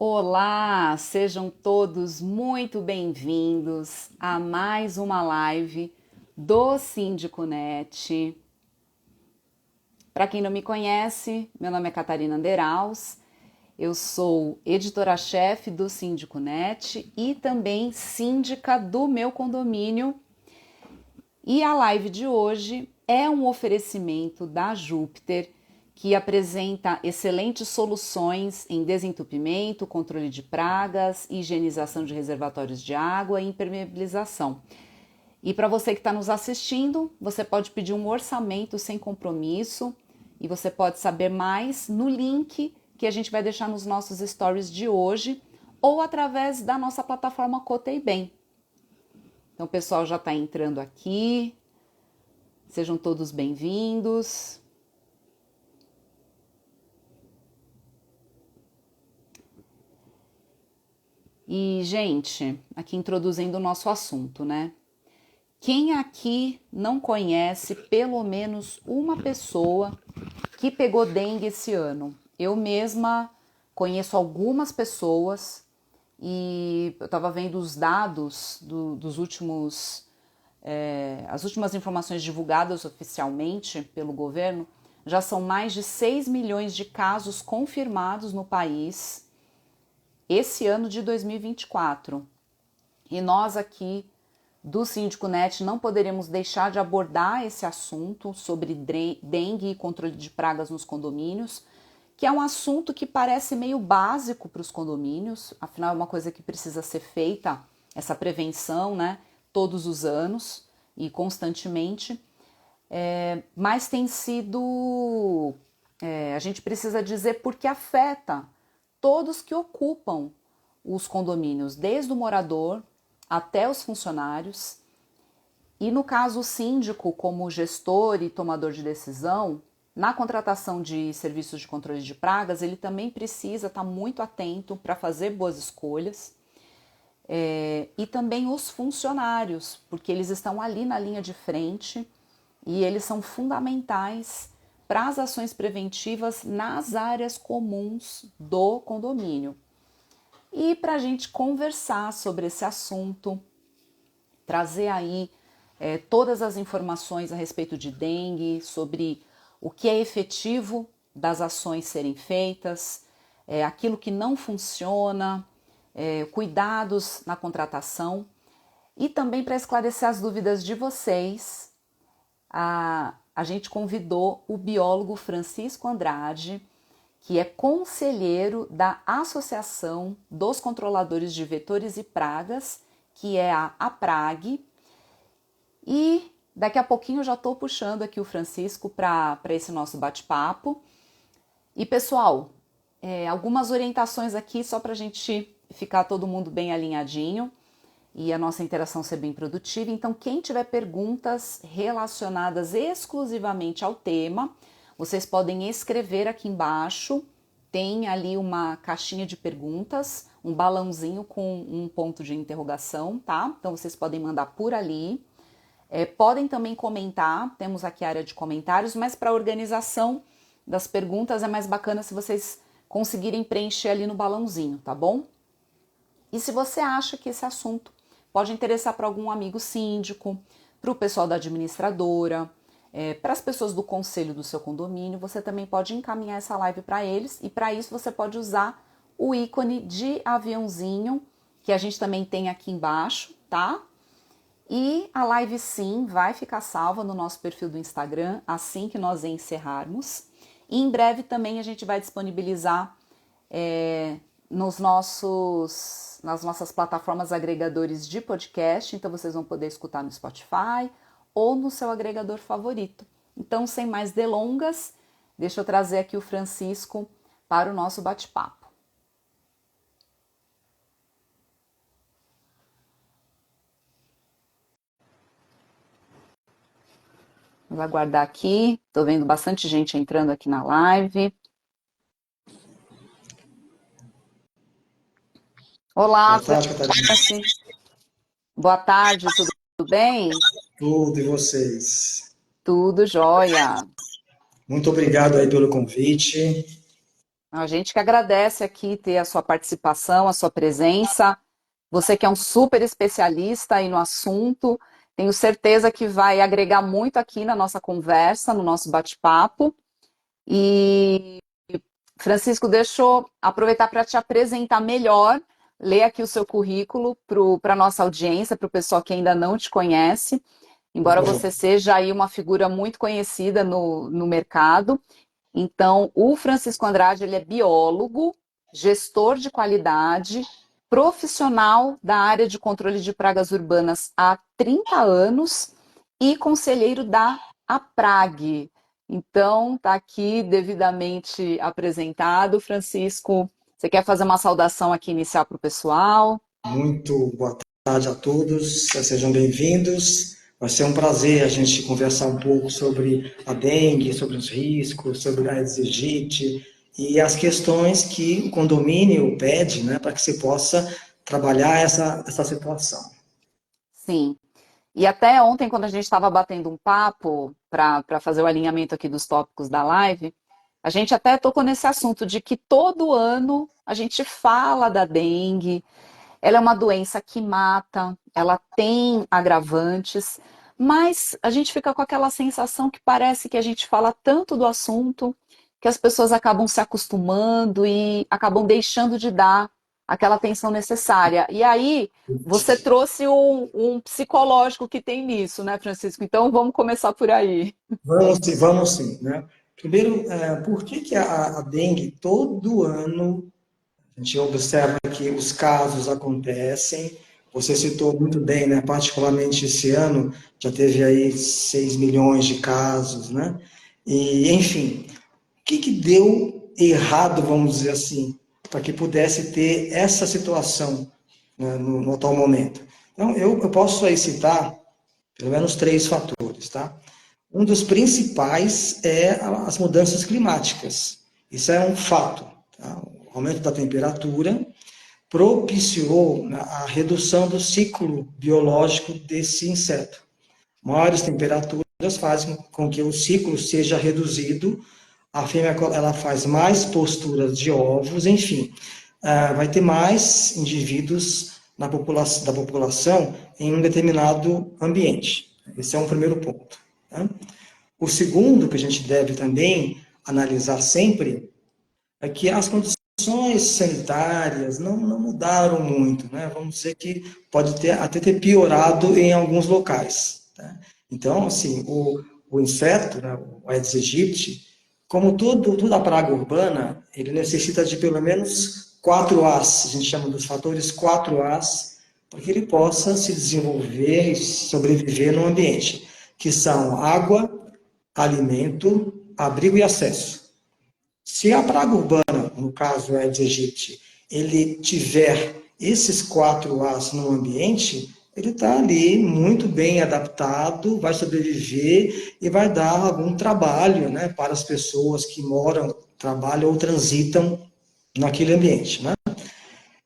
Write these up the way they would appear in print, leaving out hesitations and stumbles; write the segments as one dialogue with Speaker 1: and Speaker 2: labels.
Speaker 1: Olá, sejam todos muito bem-vindos a mais uma live do Síndico Net. Para quem não me conhece, meu nome é Catarina Anderaus, eu sou editora-chefe do Síndico Net e também síndica do meu condomínio. E a live de hoje é um oferecimento da Júpiter, que apresenta excelentes soluções em desentupimento, controle de pragas, higienização de reservatórios de água e impermeabilização. E para você que está nos assistindo, você pode pedir um orçamento sem compromisso e você pode saber mais no link que a gente vai deixar nos nossos stories de hoje ou através da nossa plataforma Cotei Bem. Então o pessoal já está entrando aqui, sejam todos bem-vindos. E, gente, aqui introduzindo o nosso assunto, né? Quem aqui não conhece pelo menos uma pessoa que pegou dengue esse ano? Eu mesma conheço algumas pessoas e eu estava vendo os dados dos últimos, as últimas informações divulgadas oficialmente pelo governo. Já são mais de 6 milhões de casos confirmados no país esse ano de 2024. E nós aqui do Síndico Net não poderíamos deixar de abordar esse assunto sobre dengue e controle de pragas nos condomínios, que é um assunto que parece meio básico para os condomínios, afinal é uma coisa que precisa ser feita, essa prevenção, né, todos os anos e constantemente, mas tem sido, a gente precisa dizer porque afeta todos que ocupam os condomínios, desde o morador até os funcionários. E no caso o síndico, como gestor e tomador de decisão, na contratação de serviços de controle de pragas, ele também precisa estar muito atento para fazer boas escolhas. E também os funcionários, porque eles estão ali na linha de frente e eles são fundamentais para as ações preventivas nas áreas comuns do condomínio. E para a gente conversar sobre esse assunto, trazer aí todas as informações a respeito de dengue, sobre o que é efetivo das ações serem feitas, aquilo que não funciona, cuidados na contratação e também para esclarecer as dúvidas de vocês, a gente convidou o biólogo Francisco Andrade, que é conselheiro da Associação dos Controladores de Vetores e Pragas, que é a APRAG. E daqui a pouquinho eu já estou puxando aqui o Francisco para esse nosso bate-papo. E pessoal, algumas orientações aqui só para a gente ficar todo mundo bem alinhadinho e a nossa interação ser bem produtiva. Então, quem tiver perguntas relacionadas exclusivamente ao tema, vocês podem escrever aqui embaixo, tem ali uma caixinha de perguntas, um balãozinho com um ponto de interrogação, tá? Então, vocês podem mandar por ali. Podem também comentar, temos aqui a área de comentários, mas para a organização das perguntas é mais bacana se vocês conseguirem preencher ali no balãozinho, tá bom? E se você acha que esse assunto pode interessar para algum amigo síndico, para o pessoal da administradora, para as pessoas do conselho do seu condomínio, você também pode encaminhar essa live para eles e para isso você pode usar o ícone de aviãozinho que a gente também tem aqui embaixo, tá? E a live sim vai ficar salva no nosso perfil do Instagram assim que nós encerrarmos. E em breve também a gente vai disponibilizar nas nossas plataformas agregadores de podcast, então vocês vão poder escutar no Spotify ou no seu agregador favorito. Então, sem mais delongas, deixa eu trazer aqui o Francisco para o nosso bate-papo. Vou aguardar aqui, estou vendo bastante gente entrando aqui na live. Olá,
Speaker 2: Boa tarde, Catarina.
Speaker 1: boa tarde, tudo bem?
Speaker 2: Tudo e vocês?
Speaker 1: Tudo jóia.
Speaker 2: Muito obrigado aí pelo convite.
Speaker 1: A gente que agradece aqui ter a sua participação, a sua presença. Você que é um super especialista aí no assunto, tenho certeza que vai agregar muito aqui na nossa conversa, no nosso bate-papo. E, Francisco, deixa eu aproveitar para te apresentar melhor, ler aqui o seu currículo para a nossa audiência, para o pessoal que ainda não te conhece,
Speaker 2: Por
Speaker 1: embora
Speaker 2: favor.
Speaker 1: você seja aí uma figura muito conhecida no mercado. Então, o Francisco Andrade, ele é biólogo, gestor de qualidade, profissional da área de controle de pragas urbanas há 30 anos e conselheiro da APRAG. Então, está aqui devidamente apresentado. Francisco, você quer fazer uma saudação aqui inicial para o pessoal?
Speaker 2: Muito boa tarde a todos, sejam bem-vindos. Vai ser um prazer a gente conversar um pouco sobre a dengue, sobre os riscos, sobre a Aedes aegypti e as questões que o condomínio pede, né, para que se possa trabalhar essa situação.
Speaker 1: Sim. E até ontem, quando a gente estava batendo um papo para fazer o alinhamento aqui dos tópicos da live, a gente até tocou nesse assunto de que todo ano a gente fala da dengue. Ela é uma doença que mata, ela tem agravantes, mas a gente fica com aquela sensação que parece que a gente fala tanto do assunto que as pessoas acabam se acostumando e acabam deixando de dar aquela atenção necessária. E aí, você trouxe um psicológico que tem nisso, né, Francisco? Então vamos começar por aí.
Speaker 2: Vamos sim, né? Primeiro, por que que a dengue todo ano a gente observa que os casos acontecem. Você citou muito bem, né? Particularmente esse ano, já teve aí 6 milhões de casos, né? E, enfim, o que que deu errado, vamos dizer assim, para que pudesse ter essa situação, né, no atual momento? Então, eu posso aí citar pelo menos três fatores, tá? Um dos principais é as mudanças climáticas. Isso é um fato, tá? O aumento da temperatura propiciou a redução do ciclo biológico desse inseto. Maiores temperaturas fazem com que o ciclo seja reduzido, a fêmea ela faz mais posturas de ovos, enfim, vai ter mais indivíduos da população em um determinado ambiente. Esse é um primeiro ponto. Né? O segundo que a gente deve também analisar sempre é que as condições sanitárias não mudaram muito, né? Vamos dizer que pode até ter piorado em alguns locais. Tá? Então, assim, o inseto, né, o Aedes aegypti, como toda a praga urbana, ele necessita de pelo menos 4 As, a gente chama dos fatores 4 As, para que ele possa se desenvolver e sobreviver no ambiente, que são água, alimento, abrigo e acesso. Se a praga urbana, no caso é de Egito, ele tiver esses 4 As no ambiente, ele está ali muito bem adaptado, vai sobreviver e vai dar algum trabalho, né, para as pessoas que moram, trabalham ou transitam naquele ambiente. Né?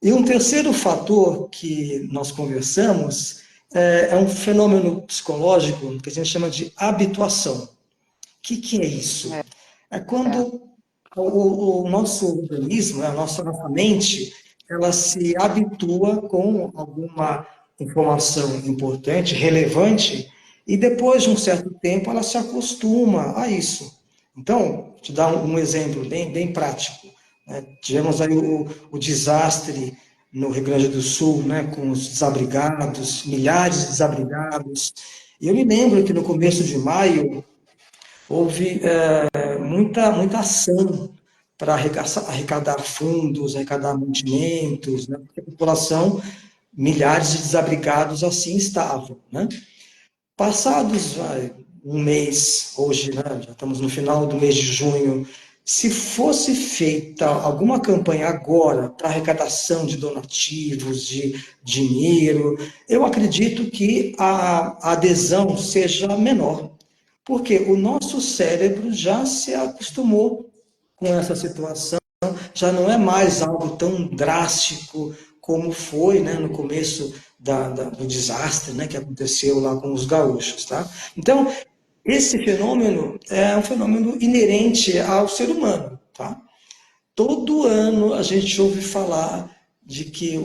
Speaker 2: E um terceiro fator que nós conversamos é um fenômeno psicológico que a gente chama de habituação. O que é isso?
Speaker 1: É,
Speaker 2: É
Speaker 1: é.
Speaker 2: quando o nosso organismo, né, a nossa mente, ela se habitua com alguma informação importante, relevante, e depois de um certo tempo ela se acostuma a isso. Então, vou te dar um exemplo bem prático. Né? Tivemos aí o desastre no Rio Grande do Sul, né, com os desabrigados, milhares de desabrigados. E eu me lembro que no começo de maio houve muita ação para arrecadar fundos, arrecadar mantimentos, né? Porque a população, milhares de desabrigados assim estavam. Né? Passados um mês, hoje, né, já estamos no final do mês de junho, se fosse feita alguma campanha agora para arrecadação de donativos, de dinheiro, eu acredito que a adesão seja menor, porque o nosso cérebro já se acostumou com essa situação, já não é mais algo tão drástico como foi, né, no começo do desastre, né, que aconteceu lá com os gaúchos. Tá? Então, esse fenômeno é um fenômeno inerente ao ser humano. Tá? todo ano a gente ouve falar de que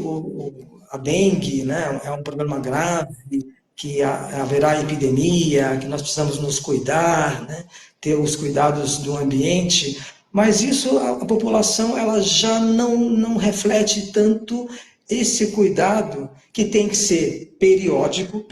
Speaker 2: a dengue, né, é um problema grave, que haverá epidemia, que nós precisamos nos cuidar, né, ter os cuidados do ambiente, mas isso a população ela já não reflete tanto esse cuidado que tem que ser periódico,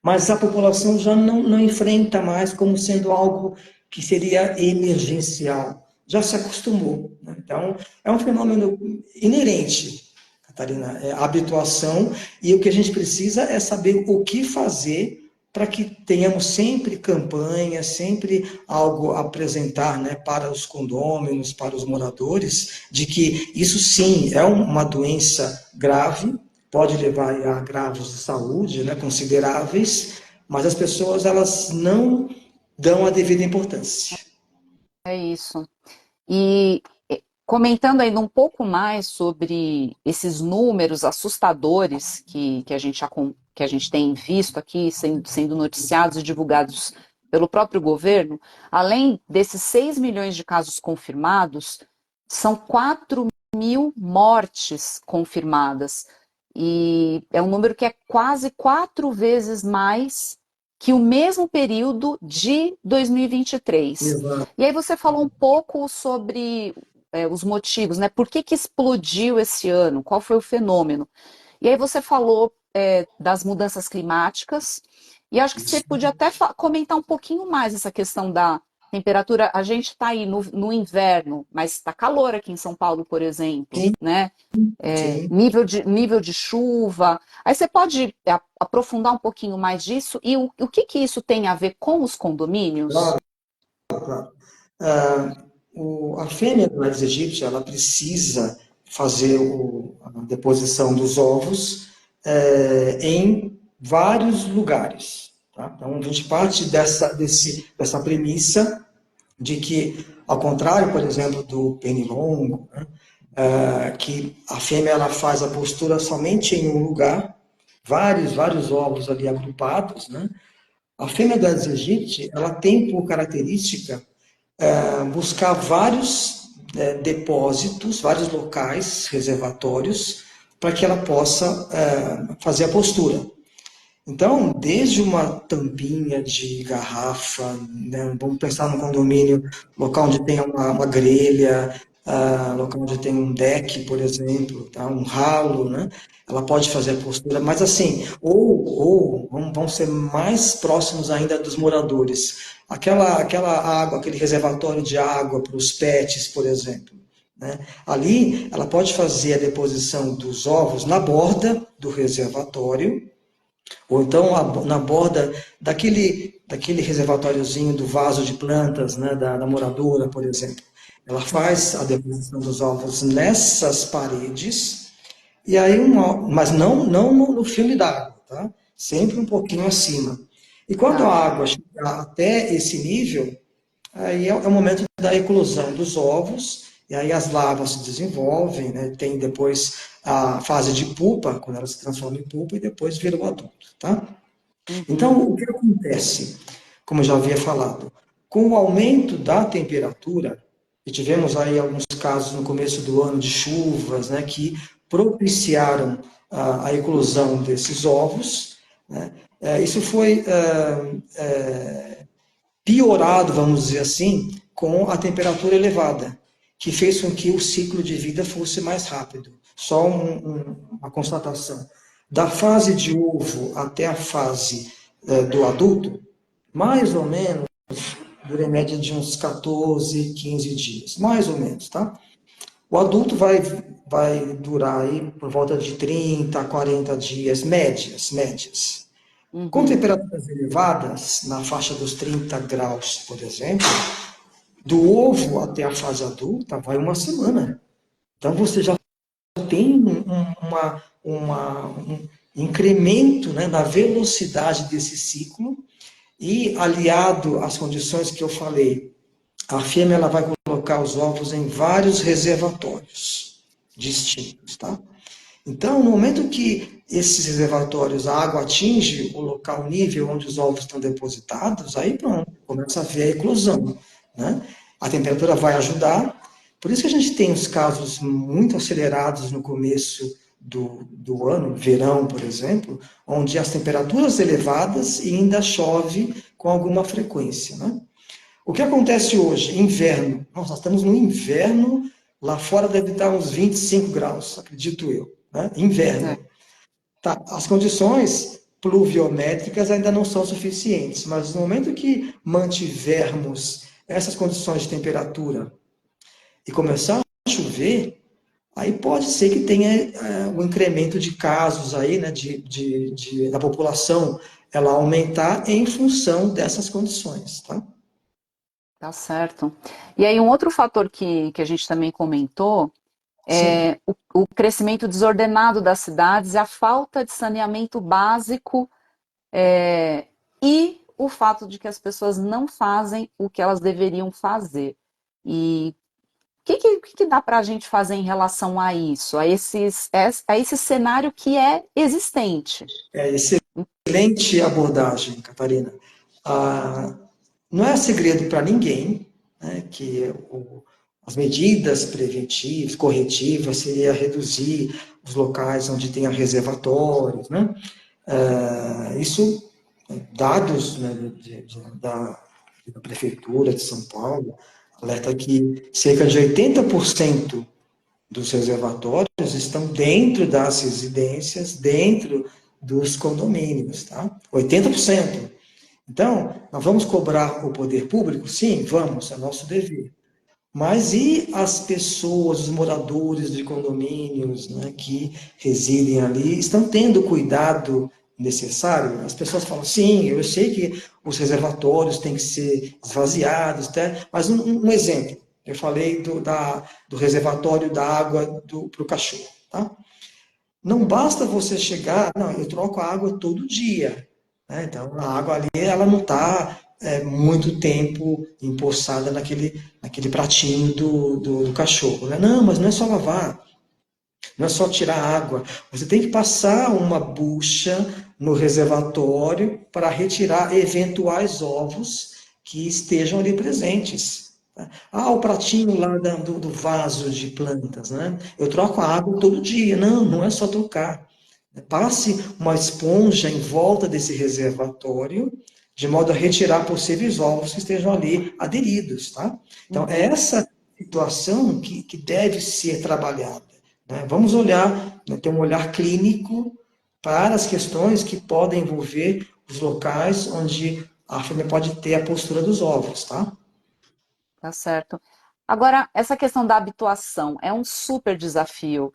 Speaker 2: mas a população já não enfrenta mais como sendo algo que seria emergencial. Já se acostumou, né? Então, é um fenômeno inerente, Catarina, é a habituação, e o que a gente precisa é saber o que fazer para que tenhamos sempre campanha, sempre algo a apresentar, né, para os condôminos, para os moradores, de que isso sim é uma doença grave, pode levar a agravos de saúde, né, consideráveis, mas as pessoas elas não dão a devida importância.
Speaker 1: É isso. E comentando ainda um pouco mais sobre esses números assustadores que a gente tem visto aqui sendo noticiados e divulgados pelo próprio governo, além desses 6 milhões de casos confirmados, são 4.000 mortes confirmadas. E é um número que é quase 4 vezes mais que o mesmo período de 2023.
Speaker 2: Exato.
Speaker 1: E aí você falou um pouco sobre os motivos, né? Por que explodiu esse ano? Qual foi o fenômeno? E aí você falou das mudanças climáticas, e acho que você podia até comentar um pouquinho mais essa questão da temperatura. A gente está aí no inverno, mas está calor aqui em São Paulo, por exemplo,
Speaker 2: Sim,
Speaker 1: né?
Speaker 2: sim.
Speaker 1: Nível de chuva. Aí você pode aprofundar um pouquinho mais disso e o que isso tem a ver com os condomínios?
Speaker 2: Claro, claro. Ah, a fêmea do Aedes aegypti, ela precisa fazer a deposição dos ovos em vários lugares. Tá? Então, a gente parte dessa premissa de que, ao contrário, por exemplo, do pernilongo, né, que a fêmea ela faz a postura somente em um lugar, vários ovos ali agrupados, né? A fêmea do Aedes aegypti, ela tem por característica buscar vários depósitos, vários locais, reservatórios, para que ela possa fazer a postura. Então, desde uma tampinha de garrafa, né, vamos pensar num condomínio, local onde tem uma grelha, local onde tem um deck, por exemplo, tá, um ralo, né, ela pode fazer a postura, mas assim, ou vamos ser mais próximos ainda dos moradores. Aquela água, aquele reservatório de água para os pets, por exemplo. Né? Ali, ela pode fazer a deposição dos ovos na borda do reservatório, ou então na borda daquele reservatóriozinho do vaso de plantas, né, da moradora, por exemplo. Ela faz a deposição dos ovos nessas paredes, e aí mas não no filme d'água, tá? Sempre um pouquinho acima. E quando
Speaker 1: Tá.
Speaker 2: a água chegar até esse nível, aí é o momento da eclosão dos ovos, e aí as larvas se desenvolvem, né? Tem depois a fase de pupa, quando ela se transforma em pupa, e depois vira o adulto, tá?
Speaker 1: Uhum.
Speaker 2: Então, o que acontece? Como eu já havia falado, com o aumento da temperatura, e tivemos aí alguns casos no começo do ano de chuvas, né, que propiciaram a eclosão desses ovos, né, isso foi piorado, vamos dizer assim, com a temperatura elevada, que fez com que o ciclo de vida fosse mais rápido. Só uma constatação. Da fase de ovo até a fase do adulto, mais ou menos, dura em média de uns 14, 15 dias, mais ou menos, tá? O adulto vai durar aí por volta de 30 a 40 dias, médias. Com
Speaker 1: Uhum.
Speaker 2: temperaturas elevadas, na faixa dos 30 graus, por exemplo, do ovo até a fase adulta vai uma semana. Então você já tem um incremento, né, na velocidade desse ciclo e aliado às condições que eu falei, a fêmea ela vai colocar os ovos em vários reservatórios distintos, tá? Então, no momento que esses reservatórios, a água atinge o local, o nível onde os ovos estão depositados, aí pronto, começa a haver a eclosão, né? A temperatura vai ajudar, Por isso que a gente tem os casos muito acelerados no começo do ano, verão, por exemplo, onde as temperaturas elevadas e ainda chove com alguma frequência, né? O que acontece hoje? Inverno. Nós estamos no inverno, lá fora deve estar uns 25 graus, acredito eu, né?
Speaker 1: É.
Speaker 2: Inverno. Tá, as condições pluviométricas ainda não são suficientes, mas no momento que mantivermos essas condições de temperatura e começar a chover, aí pode ser que tenha um incremento de casos aí, né, da população ela aumentar em função dessas condições, tá?
Speaker 1: Tá certo. E aí, um outro fator que a gente também comentou
Speaker 2: Sim,
Speaker 1: é o crescimento desordenado das cidades, a falta de saneamento básico e o fato de que as pessoas não fazem o que elas deveriam fazer. E o que dá para a gente fazer em relação a isso, a esse cenário que é existente?
Speaker 2: é excelente abordagem, Catarina. Ah, não é segredo para ninguém, né, que as medidas preventivas, corretivas, seria reduzir os locais onde tenha reservatórios, né? Isso, dados, né, da Prefeitura de São Paulo, alerta que cerca de 80% dos reservatórios estão dentro das residências, dentro dos condomínios, tá? 80%. Então, nós vamos cobrar o poder público? Sim, vamos, é nosso dever. Mas e as pessoas, os moradores de condomínios, né, que residem ali, estão tendo o cuidado necessário? As pessoas falam, sim, eu sei que os reservatórios têm que ser esvaziados, tá? Mas um exemplo, eu falei do reservatório da água para o cachorro, tá? Não basta você chegar, não, eu troco a água todo dia, né? Então, a água ali, ela não está muito tempo empoçada naquele pratinho do cachorro, né? Não, mas não é só lavar, não é só tirar a água. Você tem que passar uma bucha no reservatório para retirar eventuais ovos que estejam ali presentes. Tá? Ah, o pratinho lá do vaso de plantas, né? Eu troco a água todo dia. Não, não é só trocar. Passe uma esponja em volta desse reservatório, de modo a retirar possíveis ovos que estejam ali aderidos, tá? Então, é
Speaker 1: Uhum.
Speaker 2: essa situação que deve ser trabalhada, né? Vamos olhar, né, ter um olhar clínico para as questões que podem envolver os locais onde a família pode ter a postura dos ovos, tá?
Speaker 1: Tá certo. Agora, essa questão da habituação é um super desafio.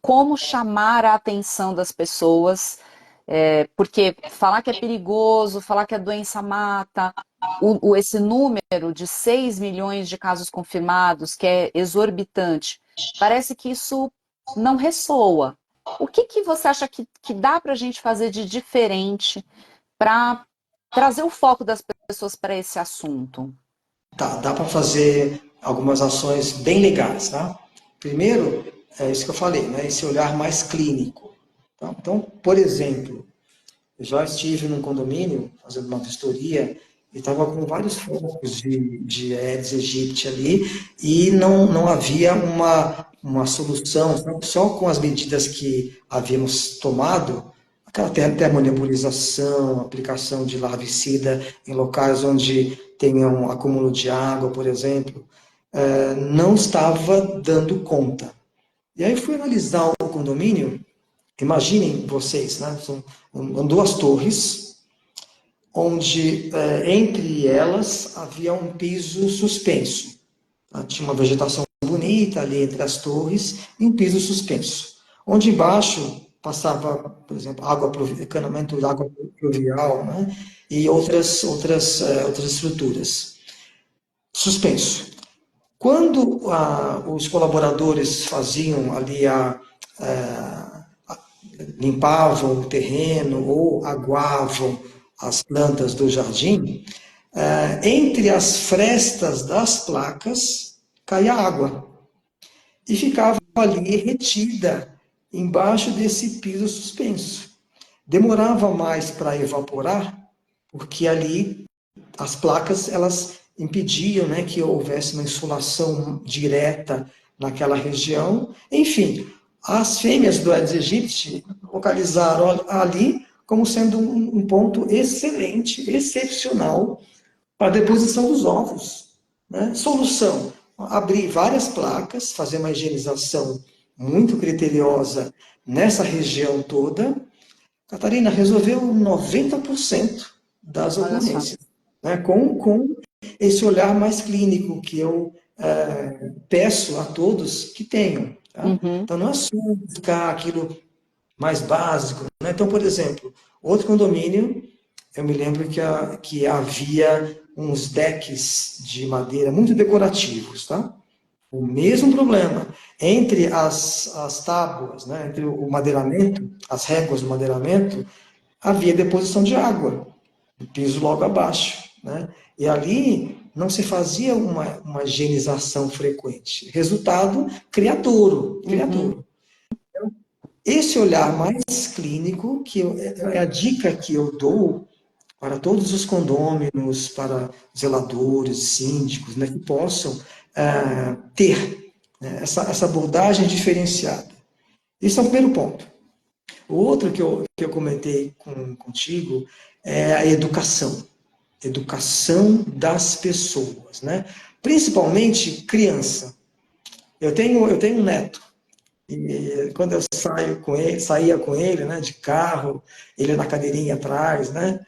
Speaker 1: Como chamar a atenção das pessoas, porque falar que é perigoso, falar que a doença mata, esse número de 6 milhões de casos confirmados, que é exorbitante, parece que isso não ressoa. O que você acha que dá para a gente fazer de diferente para trazer o foco das pessoas para esse assunto?
Speaker 2: Tá, dá para fazer algumas ações bem legais, tá? Primeiro, é isso que eu falei, né? Esse olhar mais clínico. Tá? Então, por exemplo, eu já estive num condomínio fazendo uma vistoria e estava com vários focos de Aedes aegypti ali e não havia uma solução, só com as medidas que havíamos tomado, aquela termonebulização, aplicação de larvicida em locais onde tenham acúmulo de água, por exemplo, não estava dando conta. E aí fui analisar o condomínio. Imaginem vocês, né? São duas torres, onde entre elas havia um piso suspenso. Tá? Tinha uma vegetação bonita ali entre as torres e um piso suspenso. Onde embaixo passava, por exemplo, encanamento de água pluvial, né? E outras estruturas. Suspenso. Quando os colaboradores faziam ali limpavam o terreno ou aguavam as plantas do jardim, entre as frestas das placas caía água e ficava ali retida embaixo desse piso suspenso. Demorava mais para evaporar, porque ali as placas elas impediam, né, que houvesse uma insolação direta naquela região. Enfim, as fêmeas do Aedes aegypti localizaram ali como sendo um ponto excelente, excepcional para a deposição dos ovos. Né? Solução: abrir várias placas, fazer uma higienização muito criteriosa nessa região toda. Catarina, resolveu 90% das
Speaker 1: Olha só.
Speaker 2: ocorrências, né? Com esse olhar mais clínico que eu peço a todos que tenham. Tá?
Speaker 1: Uhum.
Speaker 2: Então, não é só buscar aquilo mais básico. Né? Então, por exemplo, outro condomínio, eu me lembro que havia uns decks de madeira muito decorativos, tá? O mesmo problema. Entre as tábuas, né? Entre o madeiramento, as réguas do madeiramento, havia deposição de água, o piso logo abaixo. Né? E ali não se fazia uma higienização frequente. Resultado, criadouro,
Speaker 1: Uhum.
Speaker 2: criadouro. Esse olhar mais clínico, é a dica que eu dou para todos os condôminos, para zeladores, síndicos, né, que possam ter, né, essa abordagem diferenciada. Esse é o primeiro ponto. O outro que eu comentei contigo é a educação. Educação das pessoas, né? Principalmente criança. Eu tenho um neto. E quando eu saía com ele, né, de carro, ele na cadeirinha atrás, né?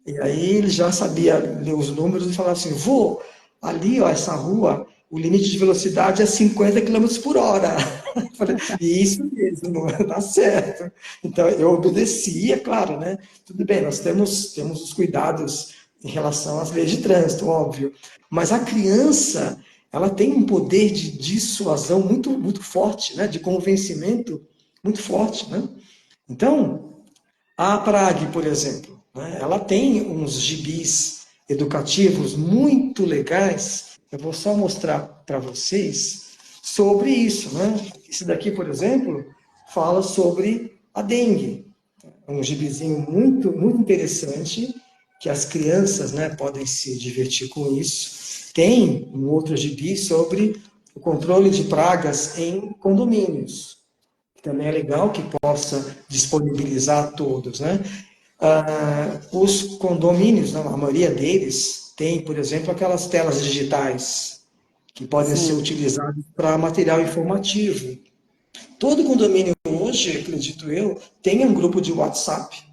Speaker 2: E aí ele já sabia ler os números e falava assim, vô, ali, ó, essa rua, o limite de velocidade é 50 quilômetros por hora. Eu falei, isso mesmo, não dá certo. Então eu obedecia, claro, né? Tudo bem, nós temos os cuidados em relação às leis de trânsito, óbvio. Mas a criança, ela tem um poder de dissuasão muito, muito forte, né? De convencimento muito forte, né? Então, a Prague, por exemplo, né, ela tem uns gibis educativos muito legais. Eu vou só mostrar para vocês sobre isso. Né? Esse daqui, por exemplo, fala sobre a dengue. É um gibizinho muito, muito interessante, que as crianças, né, podem se divertir com isso. Tem um outro gibi sobre o controle de pragas em condomínios, que também é legal que possa disponibilizar a todos, né? Os condomínios, né, a maioria deles, tem, por exemplo, aquelas telas digitais que podem ser
Speaker 1: Sim.
Speaker 2: utilizadas para material informativo. Todo condomínio hoje, acredito eu, tem um grupo de WhatsApp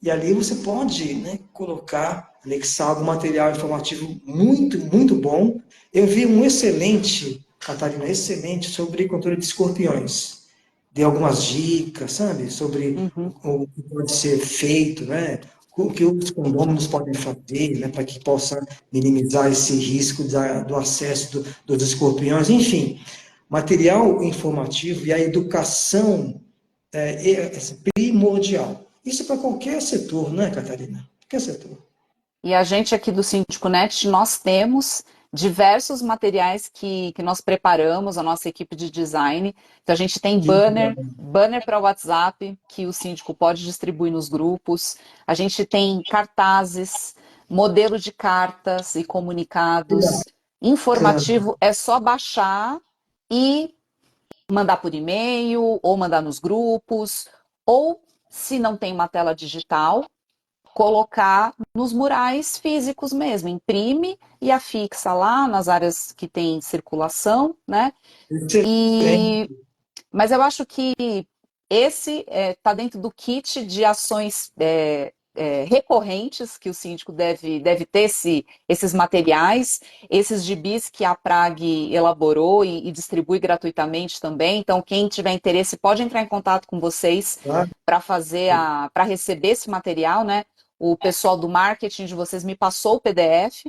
Speaker 2: e ali você pode, né, colocar, anexar algum material informativo muito, muito bom. Eu vi um excelente, Catarina, excelente, sobre controle de escorpiões. Dei algumas dicas, sabe, sobre
Speaker 1: Uhum.
Speaker 2: o que pode ser feito, né? O que os condôminos podem fazer, né, para que possa minimizar esse risco do acesso dos escorpiões, enfim, material informativo e a educação é primordial. Isso para qualquer setor, né, Catarina? Qualquer setor.
Speaker 1: E a gente aqui do Síndico Net, nós temos diversos materiais que nós preparamos, a nossa equipe de design. Então, a gente tem
Speaker 2: Que legal.
Speaker 1: banner para WhatsApp, que o síndico pode distribuir nos grupos. A gente tem cartazes, modelo de cartas e comunicados.
Speaker 2: Bacana.
Speaker 1: Informativo é só baixar e mandar por e-mail, ou mandar nos grupos, ou, se não tem uma tela digital, colocar nos murais físicos mesmo, imprime e afixa lá nas áreas que tem circulação, né?
Speaker 2: Excelente.
Speaker 1: E mas eu acho que esse está dentro do kit de ações recorrentes que o síndico deve ter esses materiais, esses gibis que a Prag elaborou e distribui gratuitamente também. Então, quem tiver interesse pode entrar em contato com vocês
Speaker 2: Tá?
Speaker 1: para receber esse material, né? O pessoal do marketing de vocês me passou o PDF,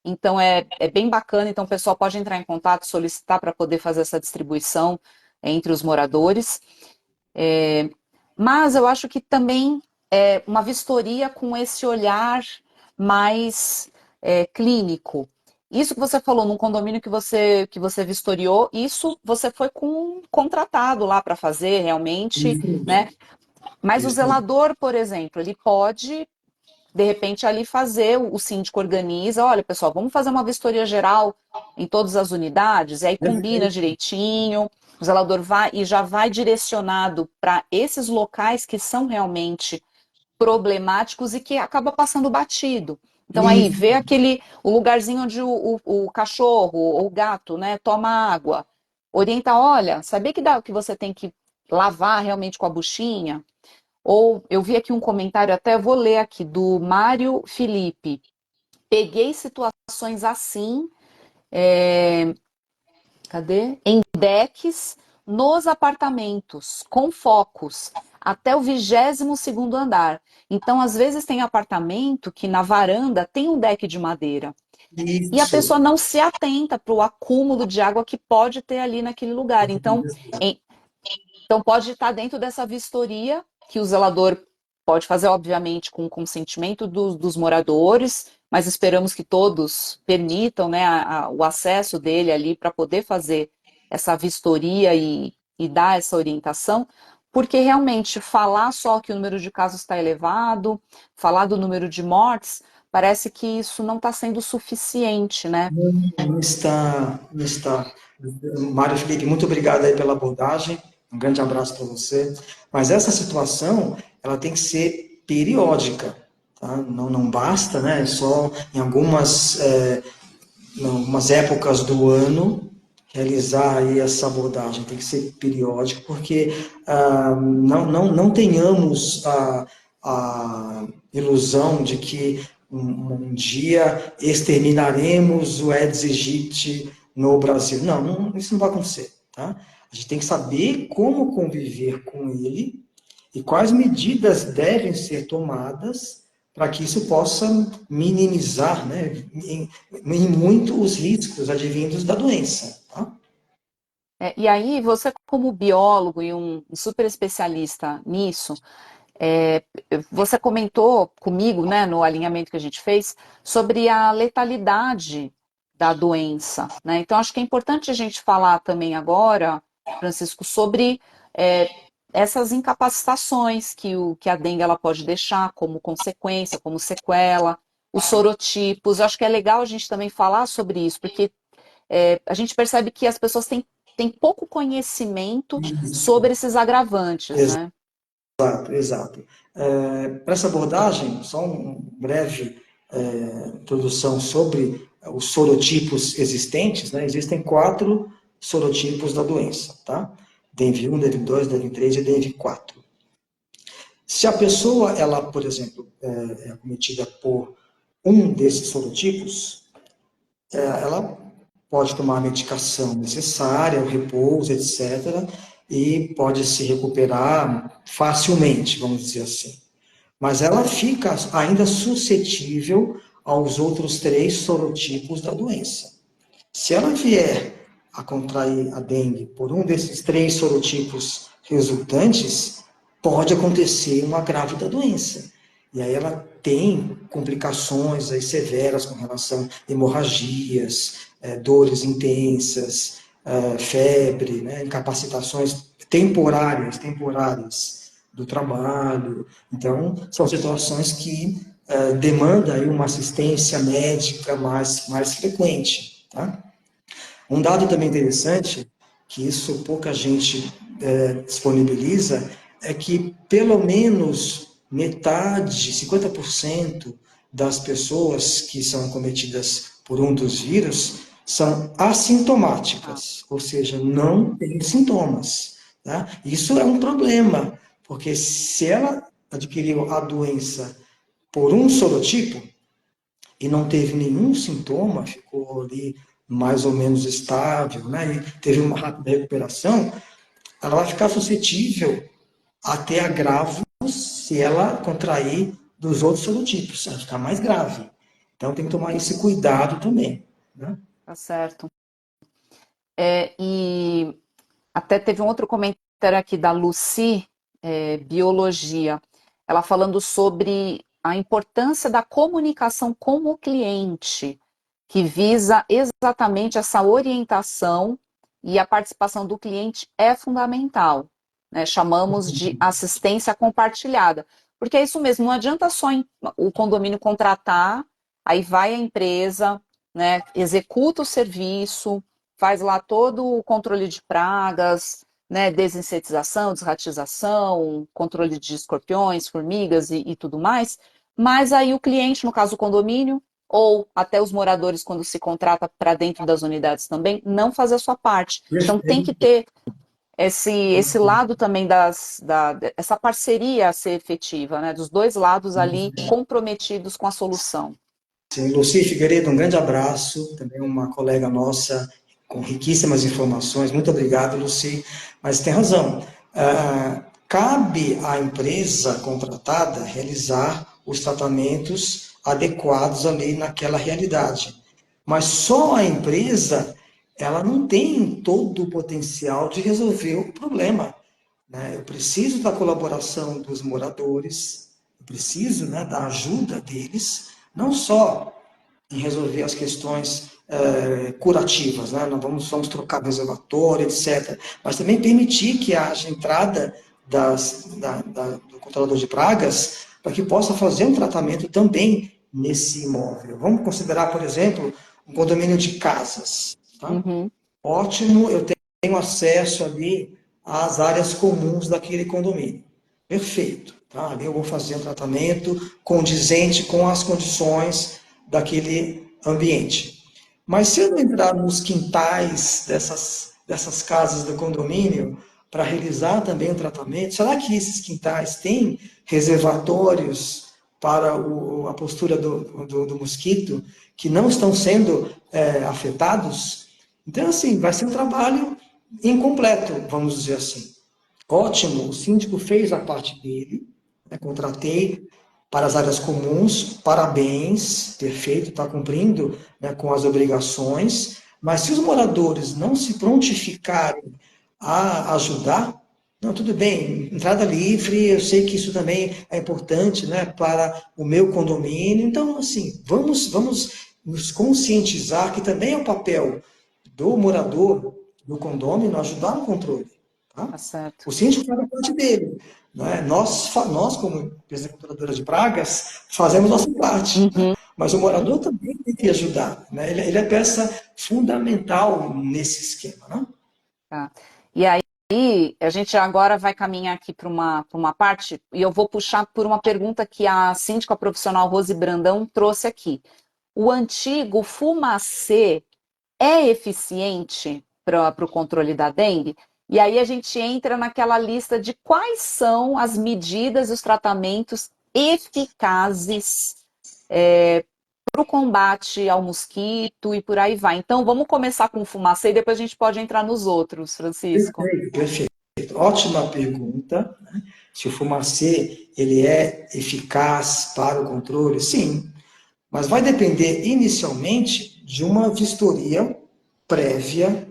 Speaker 1: então é bem bacana. Então, o pessoal pode entrar em contato, solicitar para poder fazer essa distribuição entre os moradores. É, mas eu acho que também uma vistoria com esse olhar mais clínico. Isso que você falou num condomínio que você vistoriou, isso você foi com um contratado lá para fazer realmente,
Speaker 2: Isso mesmo.
Speaker 1: né? Mas o
Speaker 2: Isso mesmo.
Speaker 1: zelador, por exemplo, ele pode de repente, ali fazer, o síndico organiza, olha, pessoal, vamos fazer uma vistoria geral em todas as unidades, e aí combina direitinho, o zelador vai e já vai direcionado para esses locais que são realmente problemáticos e que acaba passando batido. Então aí
Speaker 2: Isso.
Speaker 1: vê o lugarzinho onde o cachorro ou o gato, né, toma água. Orienta, olha, sabia que você tem que lavar realmente com a buchinha? Ou eu vi aqui um comentário, até vou ler aqui, do Mário Felipe. Peguei situações assim, cadê? Em decks nos apartamentos, com focos, até o 22º andar. Então, às vezes tem apartamento que na varanda tem um deck de madeira. E a pessoa
Speaker 2: Isso.
Speaker 1: não se atenta para o acúmulo de água que pode ter ali naquele lugar. Então, pode estar dentro dessa vistoria que o zelador pode fazer, obviamente, com o consentimento dos moradores, mas esperamos que todos permitam, né, o acesso dele ali para poder fazer essa vistoria e dar essa orientação, porque realmente falar só que o número de casos está elevado, falar do número de mortes, parece que isso não está sendo suficiente, né?
Speaker 2: Não está, não está. Mário Felipe, muito obrigado aí pela abordagem. Um grande abraço para você. Mas essa situação, ela tem que ser periódica, tá? Não, não basta, né? Só em algumas épocas do ano realizar aí essa abordagem. Tem que ser periódico, porque não tenhamos a ilusão de que um dia exterminaremos o Aedes aegypti no Brasil. Não, isso não vai acontecer. Tá? A gente tem que saber como conviver com ele e quais medidas devem ser tomadas para que isso possa minimizar, né, em muito os riscos advindos da doença. Tá?
Speaker 1: E aí, você como biólogo e um super especialista nisso, É, você comentou comigo, né, no alinhamento que a gente fez, sobre a letalidade da doença, né? Então, acho que é importante a gente falar também agora, Francisco, sobre essas incapacitações que a dengue ela pode deixar como consequência, como sequela, os sorotipos. Acho que é legal a gente também falar sobre isso, porque a gente percebe que as pessoas têm pouco conhecimento
Speaker 2: Isso.
Speaker 1: sobre esses agravantes, né?
Speaker 2: Exato, exato. Para essa abordagem, só uma breve introdução sobre os sorotipos existentes, né? Existem 4 sorotipos da doença, tá? dengue 1, dengue 2, dengue 3 e dengue 4. Se a pessoa, ela, por exemplo, é acometida por um desses sorotipos, ela pode tomar a medicação necessária, o repouso, etc., e pode se recuperar facilmente, vamos dizer assim. Mas ela fica ainda suscetível aos outros 3 sorotipos da doença. Se ela vier a contrair a dengue por um desses 3 sorotipos resultantes, pode acontecer um agravo da doença. E aí ela tem complicações aí severas com relação a hemorragias, dores intensas, febre, né, incapacitações temporárias do trabalho. Então, são situações que demandam aí uma assistência médica mais frequente. Tá? Um dado também interessante, que isso pouca gente disponibiliza, é que pelo menos metade, 50% das pessoas que são acometidas por um dos vírus são assintomáticas, ou seja, não têm sintomas. Tá? Isso é um problema, porque se ela adquiriu a doença por um sorotipo, e não teve nenhum sintoma, ficou ali mais ou menos estável, né, e teve uma rápida recuperação, ela vai ficar suscetível a ter agravos se ela contrair dos outros sorotipos, ela vai ficar mais grave. Então tem que tomar esse cuidado também. Né?
Speaker 1: Tá certo. E até teve um outro comentário aqui da Lucy, Biologia, ela falando sobre a importância da comunicação com o cliente, que visa exatamente essa orientação e a participação do cliente é fundamental, né? Chamamos de assistência compartilhada, Porque é isso mesmo, não adianta só o condomínio contratar, aí vai a empresa, né, executa o serviço, faz lá todo o controle de pragas, né, desinsetização, desratização, controle de escorpiões, formigas e tudo mais, mas aí o cliente, no caso o condomínio, ou até os moradores, quando se contrata para dentro das unidades também, não faz a sua parte. Então tem que
Speaker 2: Perfeito.
Speaker 1: ter esse lado também essa parceria a ser efetiva, né? Dos dois lados ali comprometidos com a solução.
Speaker 2: Sim, Luci Figueiredo, um grande abraço, também uma colega nossa com riquíssimas informações. Muito obrigado, Luci. Mas tem razão. Cabe à empresa contratada realizar os tratamentos adequados ali naquela realidade. Mas só a empresa, ela não tem todo o potencial de resolver o problema, né? Eu preciso da colaboração dos moradores, eu preciso, né, da ajuda deles, não só em resolver as questões curativas, né? Não vamos trocar reservatório, etc. Mas também permitir que haja entrada do controlador de pragas para que possa fazer um tratamento também nesse imóvel. Vamos considerar, por exemplo, um condomínio de casas. Tá?
Speaker 1: Uhum.
Speaker 2: Ótimo, eu tenho acesso ali às áreas comuns daquele condomínio. Perfeito. Tá? Ali eu vou fazer um tratamento condizente com as condições daquele ambiente. Mas se eu não entrar nos quintais dessas casas do condomínio para realizar também o tratamento, será que esses quintais têm reservatórios para a postura do mosquito que não estão sendo afetados? Então, assim, vai ser um trabalho incompleto, vamos dizer assim. Ótimo, o síndico fez a parte dele, né, contratei para as áreas comuns, parabéns, perfeito, está cumprindo, né, com as obrigações, mas se os moradores não se prontificarem a ajudar, não, tudo bem, entrada livre, eu sei que isso também é importante, né, para o meu condomínio, então, assim, vamos nos conscientizar que também é o papel do morador do condomínio ajudar no controle. Tá?
Speaker 1: Tá certo.
Speaker 2: O síndico faz a parte dele. Né? Nós, como empresa controladora de pragas, fazemos nossa parte. Né?
Speaker 1: Uhum.
Speaker 2: Mas o morador também tem que ajudar. Né? Ele é peça fundamental nesse esquema. Né?
Speaker 1: Tá. E aí, a gente agora vai caminhar aqui para uma parte, e eu vou puxar por uma pergunta que a síndica profissional Rose Brandão trouxe aqui. O antigo fumacê é eficiente para o controle da dengue? E aí a gente entra naquela lista de quais são as medidas e os tratamentos eficazes para o combate ao mosquito e por aí vai. Então vamos começar com o fumacê e depois a gente pode entrar nos outros, Francisco.
Speaker 2: Perfeito, perfeito. Ótima pergunta. Né? Se o fumacê ele é eficaz para o controle? Sim, mas vai depender inicialmente de uma vistoria prévia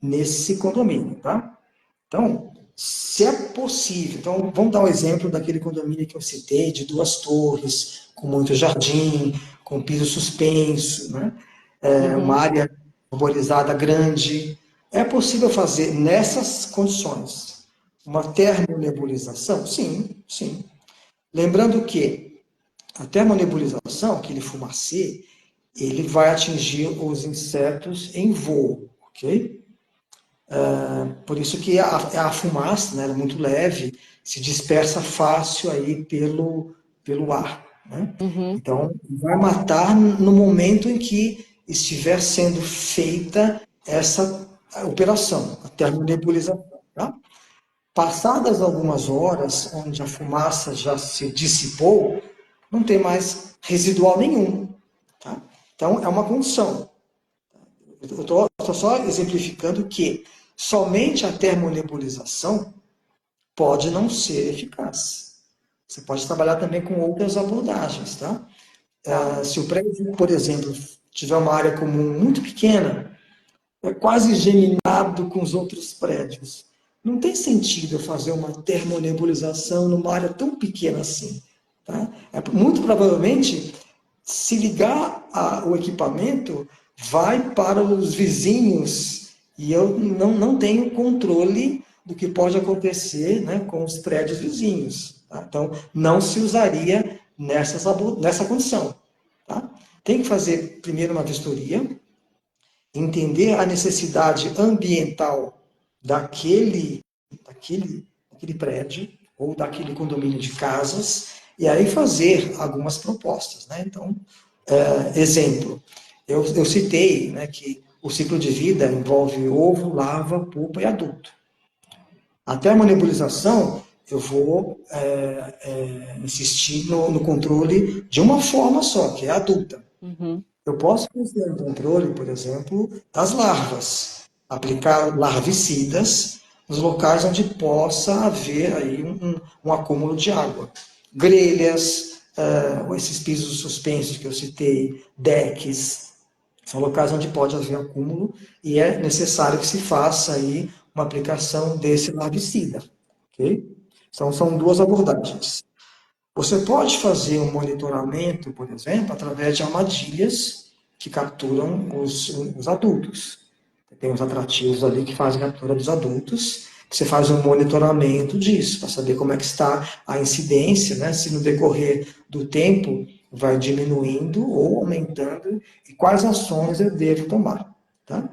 Speaker 2: nesse condomínio, tá? Então, se é possível, então vamos dar um exemplo daquele condomínio que eu citei, de duas torres, com muito jardim, com piso suspenso, né? Uma
Speaker 1: Uhum.
Speaker 2: área arborizada grande. É possível fazer nessas condições uma termonebulização? Sim, sim. Lembrando que a termonebulização, aquele fumacê, ele vai atingir os insetos em voo, ok? Por isso que a fumaça, né, ela é muito leve, se dispersa fácil aí pelo ar. Né?
Speaker 1: Uhum.
Speaker 2: Então, vai matar no momento em que estiver sendo feita essa operação, a termonebulização. Tá? Passadas algumas horas, onde a fumaça já se dissipou, não tem mais residual nenhum. Tá? Então, é uma condição. Eu estou só exemplificando que somente a termonebulização pode não ser eficaz. Você pode trabalhar também com outras abordagens, tá?
Speaker 1: Tá.
Speaker 2: Se o prédio, por exemplo, tiver uma área comum muito pequena, é quase geminado com os outros prédios. Não tem sentido eu fazer uma termonebulização numa área tão pequena assim. Tá? Muito provavelmente, se ligar o equipamento, vai para os vizinhos e eu não tenho controle do que pode acontecer, né, com os prédios vizinhos. Tá? Então, não se usaria nessa condição. Tá? Tem que fazer primeiro uma vistoria, entender a necessidade ambiental daquele, daquele prédio ou daquele condomínio de casas, e aí fazer algumas propostas. Né? Então, exemplo, eu citei, né, que o ciclo de vida envolve ovo, larva, pupa e adulto. Até uma nebulização, eu vou insistir no controle de uma forma só, que é a adulta.
Speaker 1: Uhum.
Speaker 2: Eu posso fazer um controle, por exemplo, das larvas, aplicar larvicidas nos locais onde possa haver aí um acúmulo de água. Grelhas, esses pisos suspensos que eu citei, decks, são locais onde pode haver acúmulo e é necessário que se faça aí uma aplicação desse larvicida. Ok? Então, são duas abordagens. Você pode fazer um monitoramento, por exemplo, através de armadilhas que capturam os adultos. Tem os atrativos ali que fazem a captura dos adultos. Você faz um monitoramento disso, para saber como é que está a incidência, né? Se no decorrer do tempo vai diminuindo ou aumentando e quais ações eu devo tomar. Tá?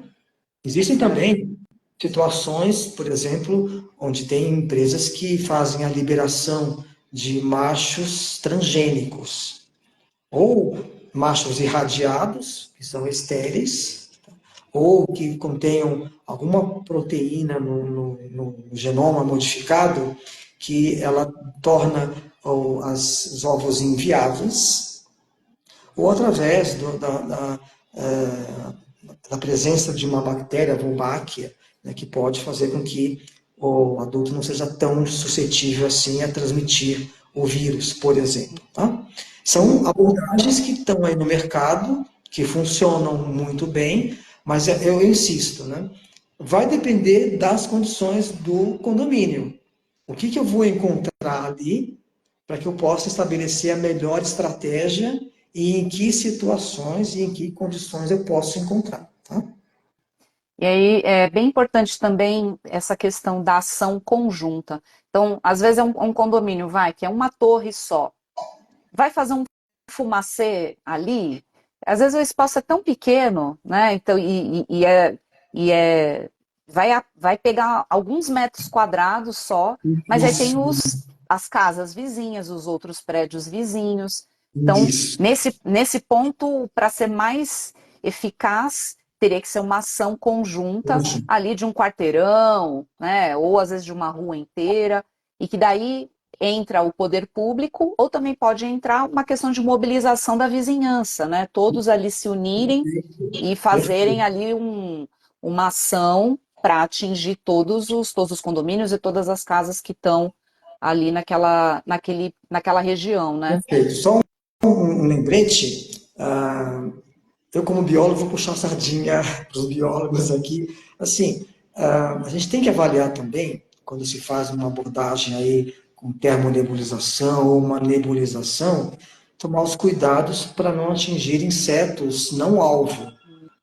Speaker 2: Existem também situações, por exemplo, onde tem empresas que fazem a liberação de machos transgênicos, ou machos irradiados, que são estéreis, ou que contenham alguma proteína no genoma modificado, que ela torna os ovos inviáveis, ou através da presença de uma bactéria, Wolbachia, né, que pode fazer com que o adulto não seja tão suscetível assim a transmitir o vírus, por exemplo. Tá? São abordagens que estão aí no mercado, que funcionam muito bem, mas eu insisto, né? Vai depender das condições do condomínio. O que eu vou encontrar ali para que eu possa estabelecer a melhor estratégia e em que situações e em que condições eu posso encontrar. Tá?
Speaker 1: E aí é bem importante também essa questão da ação conjunta. Então, às vezes é um condomínio, vai, que é uma torre só. Vai fazer um fumacê ali, às vezes o espaço é tão pequeno, né? Então, vai pegar alguns metros quadrados só, mas aí tem
Speaker 2: Isso,
Speaker 1: as casas vizinhas, os outros prédios vizinhos. Então,
Speaker 2: isso,
Speaker 1: nesse ponto, para ser mais eficaz, teria que ser uma ação conjunta ali de um quarteirão, né? Ou às vezes de uma rua inteira, e que daí entra o poder público, ou também pode entrar uma questão de mobilização da vizinhança, né? Todos ali se unirem e fazerem
Speaker 2: perfeito.
Speaker 1: ali uma ação para atingir todos os condomínios e todas as casas que estão ali naquela região, né?
Speaker 2: Perfeito. Só um lembrete. Eu, como biólogo, vou puxar a sardinha para os biólogos aqui. Assim, a gente tem que avaliar também, quando se faz uma abordagem aí com termonebulização ou uma nebulização, tomar os cuidados para não atingir insetos não alvo.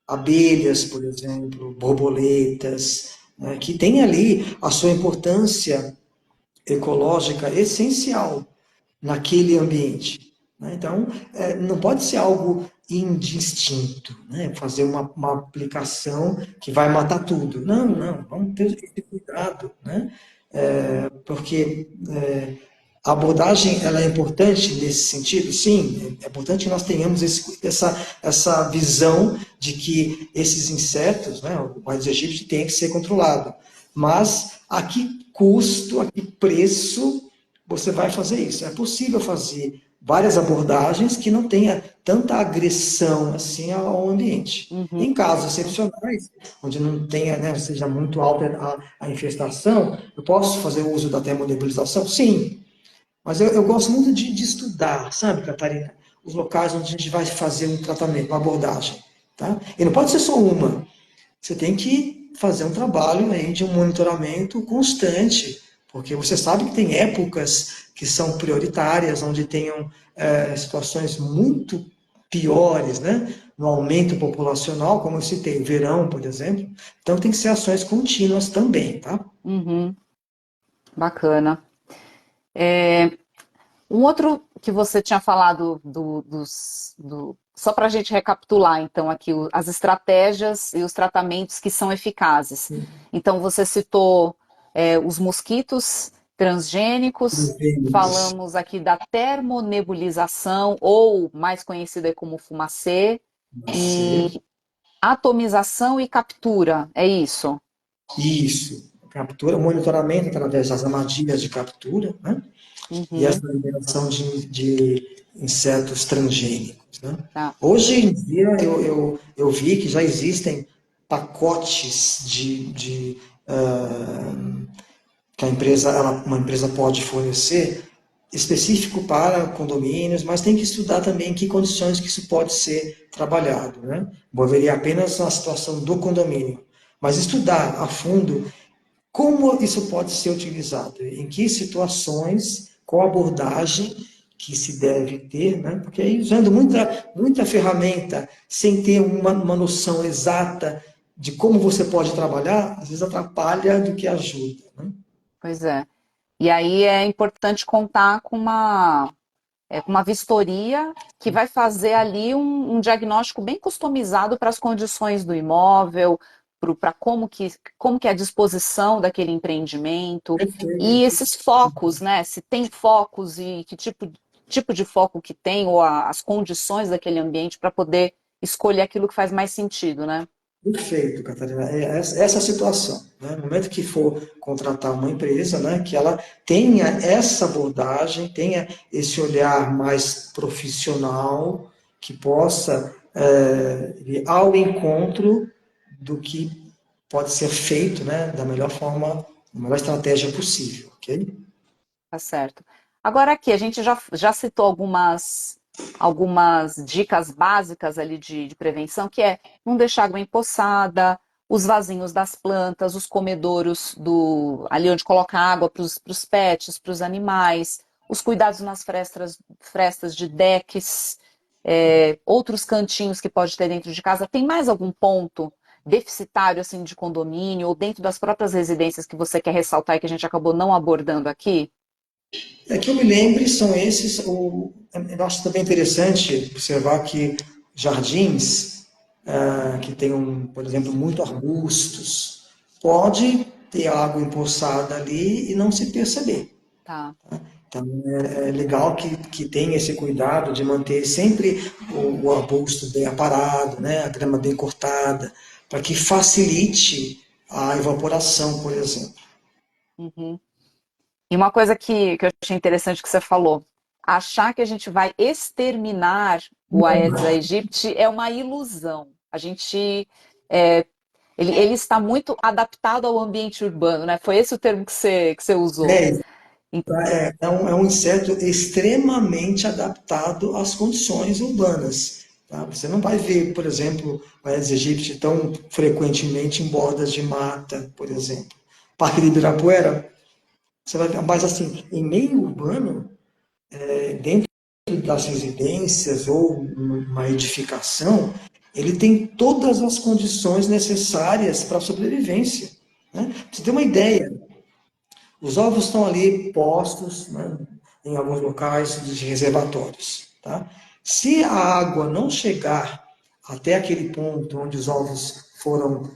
Speaker 2: Abelhas, por exemplo, borboletas, né, que tem ali a sua importância ecológica essencial naquele ambiente. Né? Então, não pode ser algo indistinto, né? Fazer uma aplicação que vai matar tudo. Não, não, vamos ter esse cuidado, né? Porque a abordagem ela é importante nesse sentido, sim, é importante que nós tenhamos essa visão de que esses insetos, né, o Aedes aegypti tem que ser controlado. Mas a que custo, a que preço você vai fazer isso? É possível fazer várias abordagens que não tenha tanta agressão assim ao ambiente.
Speaker 1: Uhum.
Speaker 2: Em casos excepcionais, onde não tenha, né, seja muito alta a infestação, eu posso fazer o uso da termonebulização? Sim, mas eu gosto muito de estudar, sabe, Catarina? Os locais onde a gente vai fazer um tratamento, uma abordagem. Tá? E não pode ser só uma. Você tem que fazer um trabalho aí de um monitoramento constante, porque você sabe que tem épocas que são prioritárias, onde tenham situações muito piores, né? No aumento populacional, como eu citei, o verão, por exemplo. Então tem que ser ações contínuas também, tá?
Speaker 1: Uhum. Bacana. Um outro que você tinha falado só para a gente recapitular, então, aqui, as estratégias e os tratamentos que são eficazes. Então, você citou os mosquitos transgênicos,
Speaker 2: Transgênicos.
Speaker 1: falamos aqui da termonebulização, ou mais conhecida como fumacê,
Speaker 2: C.
Speaker 1: e atomização e captura, é isso?
Speaker 2: Isso. Captura, monitoramento através das armadilhas de captura, né? E
Speaker 1: Uhum,
Speaker 2: essa liberação de insetos transgênicos, né?
Speaker 1: tá.
Speaker 2: Hoje em dia eu vi que já existem pacotes que uma empresa pode fornecer específico para condomínios, mas tem que estudar também em que condições que isso pode ser trabalhado, né? Haveria apenas a situação do condomínio, mas estudar a fundo como isso pode ser utilizado, em que situações, qual abordagem que se deve ter, né? Porque aí usando muita ferramenta sem ter uma noção exata de como você pode trabalhar, às vezes atrapalha do que ajuda, né?
Speaker 1: Pois é. E aí é importante contar com uma vistoria que vai fazer ali um diagnóstico bem customizado para as condições do imóvel, para como que é a disposição daquele empreendimento, e
Speaker 2: Perfeito.
Speaker 1: esses focos, né? Se tem focos e que tipo de foco que tem, ou as condições daquele ambiente para poder escolher aquilo que faz mais sentido, né?
Speaker 2: Perfeito, Catarina. É essa a situação, né? No momento que for contratar uma empresa, né, que ela tenha essa abordagem, tenha esse olhar mais profissional, que possa ir ao encontro do que pode ser feito, né, da melhor forma, da melhor estratégia possível, ok?
Speaker 1: Tá certo. Agora aqui, a gente já citou algumas dicas básicas ali de prevenção, que é não deixar água empoçada, os vasinhos das plantas, os comedouros ali onde coloca água para os pets, para os animais, os cuidados nas frestas de decks, outros cantinhos que pode ter dentro de casa. Tem mais algum ponto deficitário assim de condomínio ou dentro das próprias residências que você quer ressaltar e que a gente acabou não abordando aqui?
Speaker 2: É que eu me lembre, são esses. Eu acho também interessante observar que jardins que tenham, por exemplo, muito arbustos, pode ter água empoçada ali e não se perceber.
Speaker 1: Tá.
Speaker 2: Então é legal que tenha esse cuidado de manter sempre o arbusto bem aparado, né, a grama bem cortada, para que facilite a evaporação, por exemplo.
Speaker 1: Uhum. E uma coisa que eu achei interessante que você falou, achar que a gente vai exterminar o Aedes aegypti é uma ilusão. A gente, é, ele está muito adaptado ao ambiente urbano, né? Foi esse o termo que você usou.
Speaker 2: É, é um inseto extremamente adaptado às condições urbanas. Tá? Você não vai ver, por exemplo, o Aedes aegypti tão frequentemente em bordas de mata, por exemplo. Parque de Ibirapuera, você vai ver, mas assim, em meio urbano, dentro das residências ou uma edificação, ele tem todas as condições necessárias para a sobrevivência. Né? Pra você ter uma ideia, os ovos estão ali postos, né, em alguns locais de reservatórios. Tá? Se a água não chegar até aquele ponto onde os ovos foram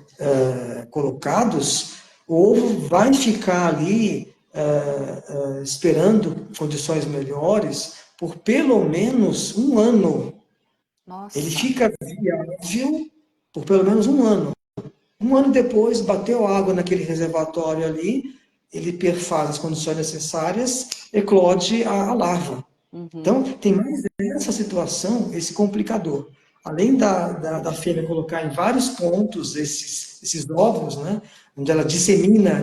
Speaker 2: colocados, o ovo vai ficar ali esperando condições melhores por pelo menos um ano. Ele
Speaker 1: Nossa.
Speaker 2: fica viável por pelo menos um ano. Um ano depois, bateu água naquele reservatório ali, ele perfaz as condições necessárias, eclode a larva.
Speaker 1: Uhum.
Speaker 2: Então, tem mais essa situação, esse complicador. Além da fêmea colocar em vários pontos esses ovos, né, onde ela dissemina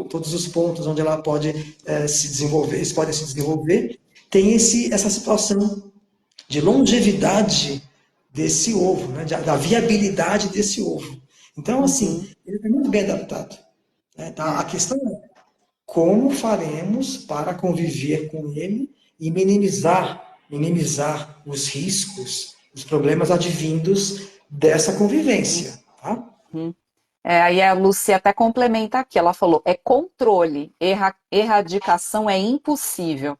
Speaker 2: todos os pontos onde ela pode se desenvolver, eles podem se desenvolver, tem essa situação de longevidade desse ovo, né, da viabilidade desse ovo. Então, assim,
Speaker 1: Uhum.
Speaker 2: ele está muito bem adaptado. Né, tá? A
Speaker 1: É.
Speaker 2: questão é como faremos para conviver com ele e minimizar os riscos, os problemas advindos dessa convivência. Tá?
Speaker 1: Uhum. Aí a Lucy até complementa aqui, ela falou, é controle, erradicação é impossível.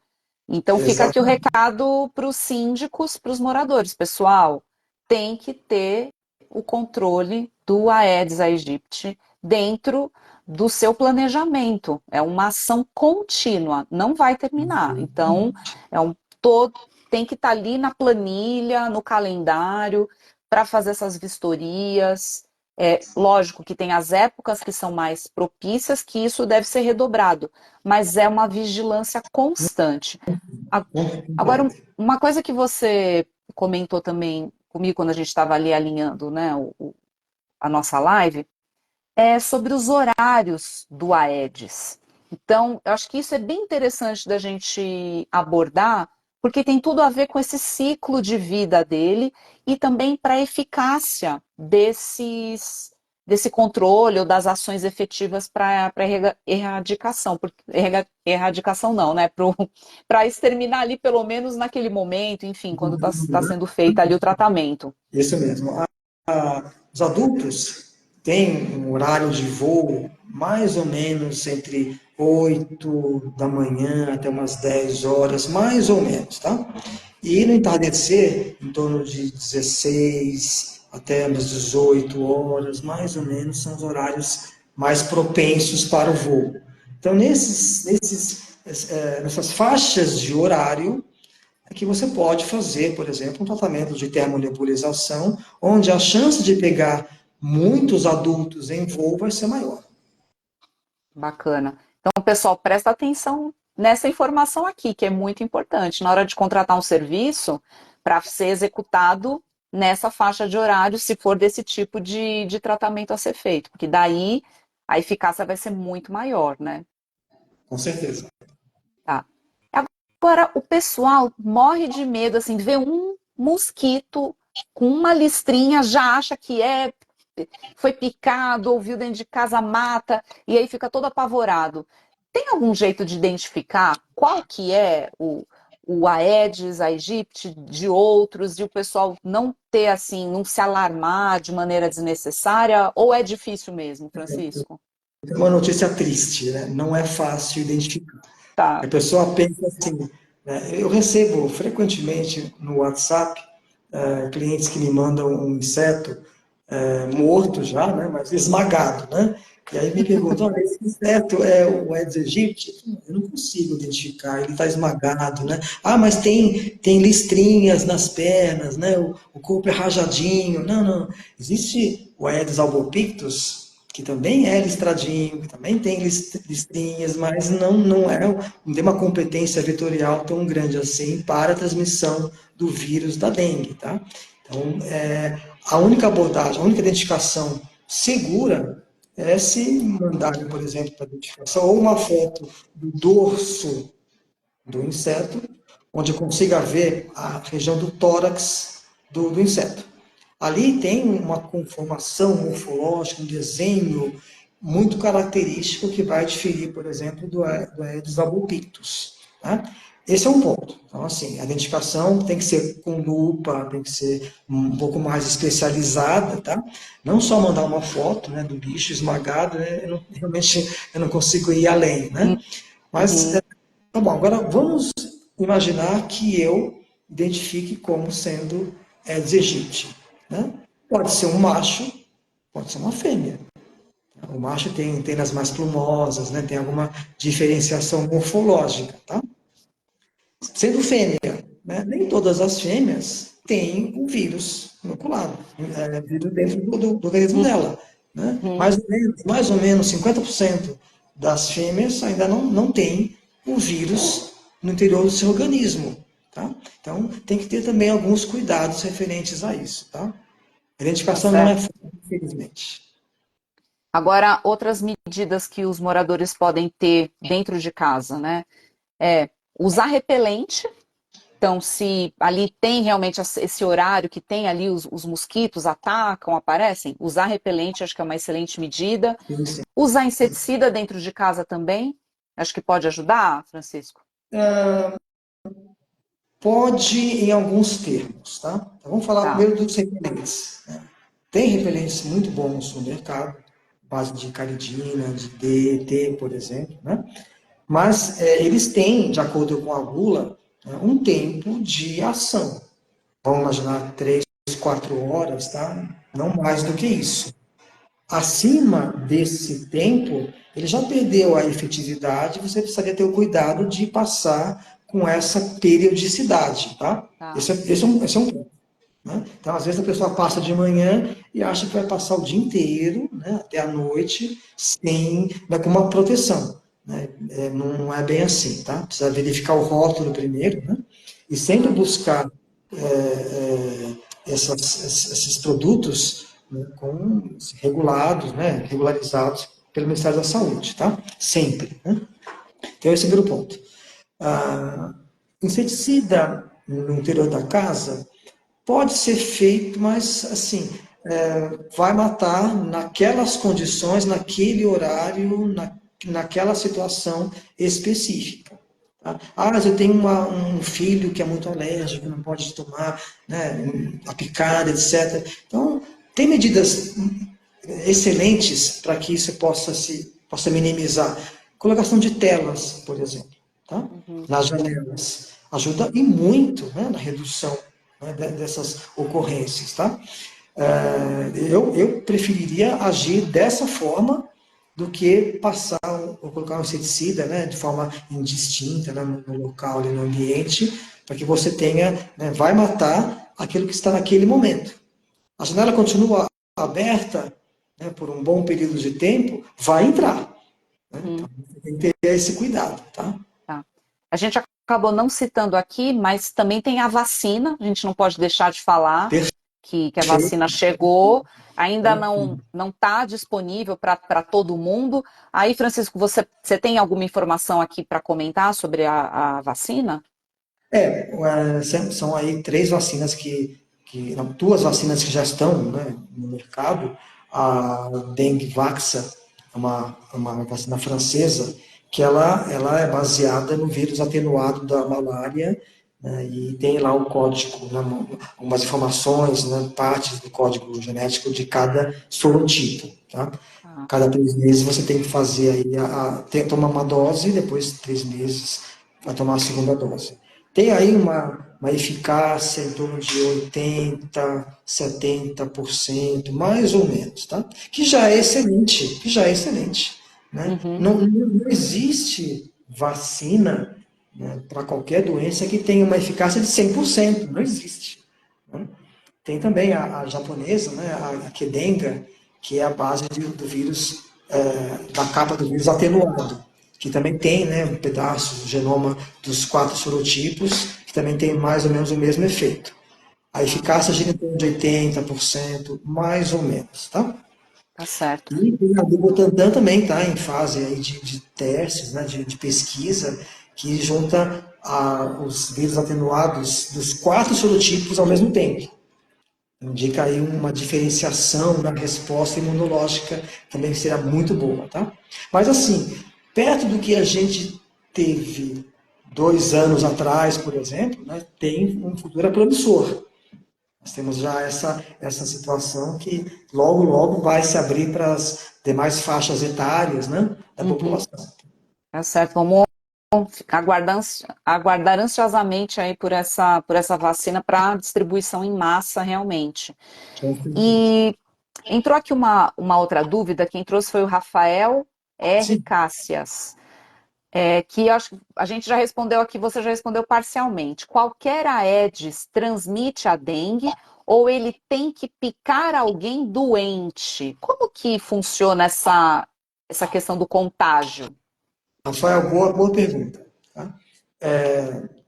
Speaker 1: Então fica aqui o
Speaker 2: Exatamente.
Speaker 1: recado para os síndicos, para os moradores. Pessoal, tem que ter o controle do Aedes aegypti dentro do seu planejamento. É uma ação contínua, não vai terminar. Então, é um todo, tem que estar ali na planilha, no calendário, para fazer essas vistorias. É lógico que tem as épocas que são mais propícias, que isso deve ser redobrado, mas é uma vigilância constante. Agora, uma coisa que você comentou também comigo quando a gente estava ali alinhando, né, a nossa live, é sobre os horários do Aedes. Então, eu acho que isso é bem interessante da gente abordar, porque tem tudo a ver com esse ciclo de vida dele e também para a eficácia desse controle ou das ações efetivas para erradicação. Erradicação não, né? Para exterminar ali, pelo menos naquele momento, enfim, quando está sendo feito ali o tratamento.
Speaker 2: Isso mesmo. Os adultos têm um horário de voo mais ou menos entre 8 da manhã até umas 10 horas, mais ou menos, tá? E no entardecer, em torno de 16 até umas 18 horas, mais ou menos, são os horários mais propensos para o voo. Então, nessas faixas de horário, é que você pode fazer, por exemplo, um tratamento de termonebulização, onde a chance de pegar muitos adultos em voo vai ser maior.
Speaker 1: Bacana. Então, pessoal, presta atenção nessa informação aqui, que é muito importante. Na hora de contratar um serviço, para ser executado nessa faixa de horário, se for desse tipo de tratamento a ser feito, porque daí a eficácia vai ser muito maior, né?
Speaker 2: Com certeza.
Speaker 1: Tá. Agora, o pessoal morre de medo, assim, de ver um mosquito com uma listrinha, já acha que foi picado, ouviu dentro de casa, mata, e aí fica todo apavorado. Tem algum jeito de identificar qual que é o Aedes aegypti de outros, e o pessoal não ter, assim, não se alarmar de maneira desnecessária, ou é difícil mesmo, Francisco?
Speaker 2: É uma notícia triste, né? Não é fácil identificar. A
Speaker 1: Tá.
Speaker 2: pessoa pensa assim, né? Eu recebo frequentemente no WhatsApp clientes que me mandam um inseto morto já, né? Mas esmagado, né? E aí me perguntam, olha, esse inseto é o Aedes aegypti? Eu não consigo identificar, ele está esmagado, né? Ah, mas tem listrinhas nas pernas, né? O corpo é rajadinho. Não, não. Existe o Aedes albopictus, que também é listradinho, que também tem listrinhas, mas não tem uma competência vetorial tão grande assim para a transmissão do vírus da dengue, tá? Então, a única abordagem, a única identificação segura é se mandarem, por exemplo, para identificação, ou uma foto do dorso do inseto, onde eu consiga ver a região do tórax do inseto. Ali tem uma conformação morfológica, um desenho muito característico que vai diferir, por exemplo, do Aedes albopictus. Tá? Esse é um ponto. Então, assim, a identificação tem que ser com lupa, tem que ser um pouco mais especializada, tá? Não só mandar uma foto, né, do bicho esmagado, né, realmente eu não consigo ir além, né? Mas,
Speaker 1: Uhum.
Speaker 2: tá bom, agora vamos imaginar que eu identifique como sendo Aedes aegypti, né? Pode ser um macho, pode ser uma fêmea. O macho tem antenas mais plumosas, né? Tem alguma diferenciação morfológica, tá? Sendo fêmea, né? Nem todas as fêmeas têm o vírus inoculado, vírus dentro do organismo dela, né?
Speaker 1: Uhum.
Speaker 2: Mais ou menos 50% das fêmeas ainda não tem o vírus no interior do seu organismo, tá? Então, tem que ter também alguns cuidados referentes a isso, tá? A
Speaker 1: Tá
Speaker 2: identificação não é
Speaker 1: certo.
Speaker 2: fácil, infelizmente.
Speaker 1: Agora, outras medidas que os moradores podem ter dentro de casa, né? É usar repelente. Então, se ali tem realmente esse horário que tem ali os mosquitos atacam, aparecem, usar repelente acho que é uma excelente medida.
Speaker 2: Sim, sim.
Speaker 1: Usar inseticida dentro de casa também, acho que pode ajudar, Francisco.
Speaker 2: Pode em alguns termos, tá? Então, vamos falar
Speaker 1: Tá.
Speaker 2: primeiro dos repelentes. Né? Tem repelentes muito bons no mercado, base de caridina, de D, T, por exemplo, né? Mas eles têm, de acordo com a bula, né, um tempo de ação. Vamos imaginar 3, 4 horas, tá? Não mais do que isso. Acima desse tempo, ele já perdeu a efetividade, você precisaria ter o cuidado de passar com essa periodicidade, tá?
Speaker 1: Tá.
Speaker 2: Esse é um ponto. Né? Então, às vezes, a pessoa passa de manhã e acha que vai passar o dia inteiro, né, até a noite, sem, né, com uma proteção. Né? Não é bem assim, tá? Precisa verificar o rótulo primeiro, né? E sempre
Speaker 1: Tá.
Speaker 2: buscar esses produtos, né, regulados, né, regularizados pelo Ministério da Saúde, tá? Sempre. Né? Então, esse é o primeiro ponto. Ah, inseticida no interior da casa pode ser feito, mas assim, vai matar naquelas condições, naquele horário, naquela situação específica. Tá? Ah, mas eu tenho um filho que é muito alérgico, não pode tomar, né, a picada, etc. Então, tem medidas excelentes para que isso possa minimizar. Colocação de telas, por exemplo, tá?
Speaker 1: Uhum.
Speaker 2: Nas janelas. Ajuda e muito, né, na redução, né, dessas ocorrências. Tá? Eu preferiria agir dessa forma do que passar ou colocar um inseticida, né, de forma indistinta, né, no local, ali no ambiente, para que você tenha, né, vai matar aquilo que está naquele momento. A janela continua aberta, né, por um bom período de tempo, vai entrar. Né?
Speaker 1: Uhum.
Speaker 2: Então, você tem que ter esse cuidado. Tá?
Speaker 1: Tá. A gente acabou não citando aqui, mas também tem a vacina, a gente não pode deixar de falar que a vacina
Speaker 2: Perfeito.
Speaker 1: chegou, ainda não está disponível para todo mundo. Aí, Francisco, você tem alguma informação aqui para comentar sobre a vacina?
Speaker 2: São aí 3 vacinas não, 2 vacinas que já estão, né, no mercado. A Dengue Vaxa, uma vacina francesa, que ela é baseada no vírus atenuado da malária, né, e tem lá um código, né, algumas informações, né, partes do código genético de cada sorotipo. Tá?
Speaker 1: Ah,
Speaker 2: Cada 3 meses você tem que fazer aí, tomar uma dose, e depois de 3 meses vai tomar a segunda dose. Tem aí uma eficácia em torno de 80%, 70%, mais ou menos, tá? Que já é excelente, que já é excelente. Né?
Speaker 1: uhum.
Speaker 2: Não existe vacina, né, para qualquer doença que tenha uma eficácia de 100%, não existe. Né? Tem também a japonesa, né, a Kedenga, que é a base do vírus, da capa do vírus atenuado, que também tem, né, um pedaço do genoma dos 4 sorotipos, que também tem mais ou menos o mesmo efeito. A
Speaker 1: Tá,
Speaker 2: eficácia gira em torno de 80%, mais ou menos, tá?
Speaker 1: tá certo.
Speaker 2: E tem a do Butantan também está em fase aí de testes, né, de pesquisa, que junta os vírus atenuados dos 4 sorotipos ao mesmo tempo. Indica aí uma diferenciação na resposta imunológica, também será muito boa, tá? Mas assim, perto do que a gente teve 2 anos atrás, por exemplo, né, tem um futuro promissor. Nós temos já essa situação que logo, logo vai se abrir para as demais faixas etárias, né, da
Speaker 1: Uhum,
Speaker 2: população.
Speaker 1: tá certo. Vamos aguardar ansiosamente aí por essa vacina para distribuição em massa, realmente.
Speaker 2: Com certeza.
Speaker 1: E entrou aqui uma outra dúvida, quem trouxe foi o Rafael R.
Speaker 2: Sim.
Speaker 1: Cássias, que eu acho que a gente já respondeu aqui, você já respondeu parcialmente. Qualquer Aedes transmite a dengue ou ele tem que picar alguém doente? Como que funciona essa questão do contágio?
Speaker 2: Rafael, boa pergunta. Tá?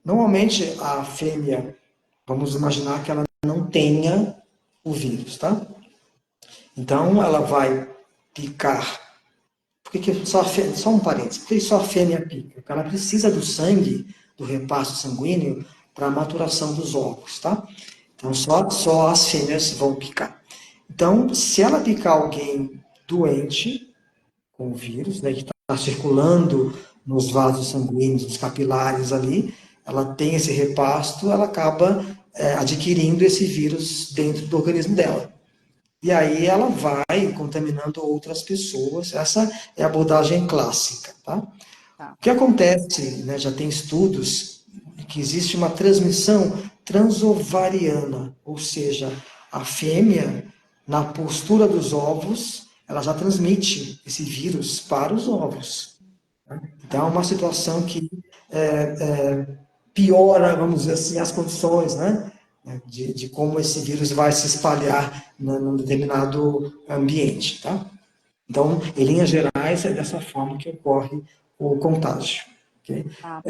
Speaker 2: Normalmente a fêmea, vamos imaginar que ela não tenha o vírus, tá? Então ela vai picar. Só um parênteses, por que só a fêmea pica? Porque ela precisa do sangue, do repasto sanguíneo, para a maturação dos ovos, tá? Então só as fêmeas vão picar. Então, se ela picar alguém doente com o vírus, né, que está circulando nos vasos sanguíneos, nos capilares ali, ela tem esse repasto, ela acaba adquirindo esse vírus dentro do organismo dela. e aí ela vai contaminando outras pessoas. Essa é a abordagem clássica, tá?
Speaker 1: Tá.
Speaker 2: O que acontece, né, já tem estudos que existe uma transmissão transovariana, ou seja, a fêmea, na postura dos ovos, ela já transmite esse vírus para os ovos. Então, é uma situação que piora, vamos dizer assim, as condições, né? De como esse vírus vai se espalhar num determinado ambiente, tá? Então, em linhas gerais, é dessa forma que ocorre o contágio. Okay?
Speaker 1: Tá.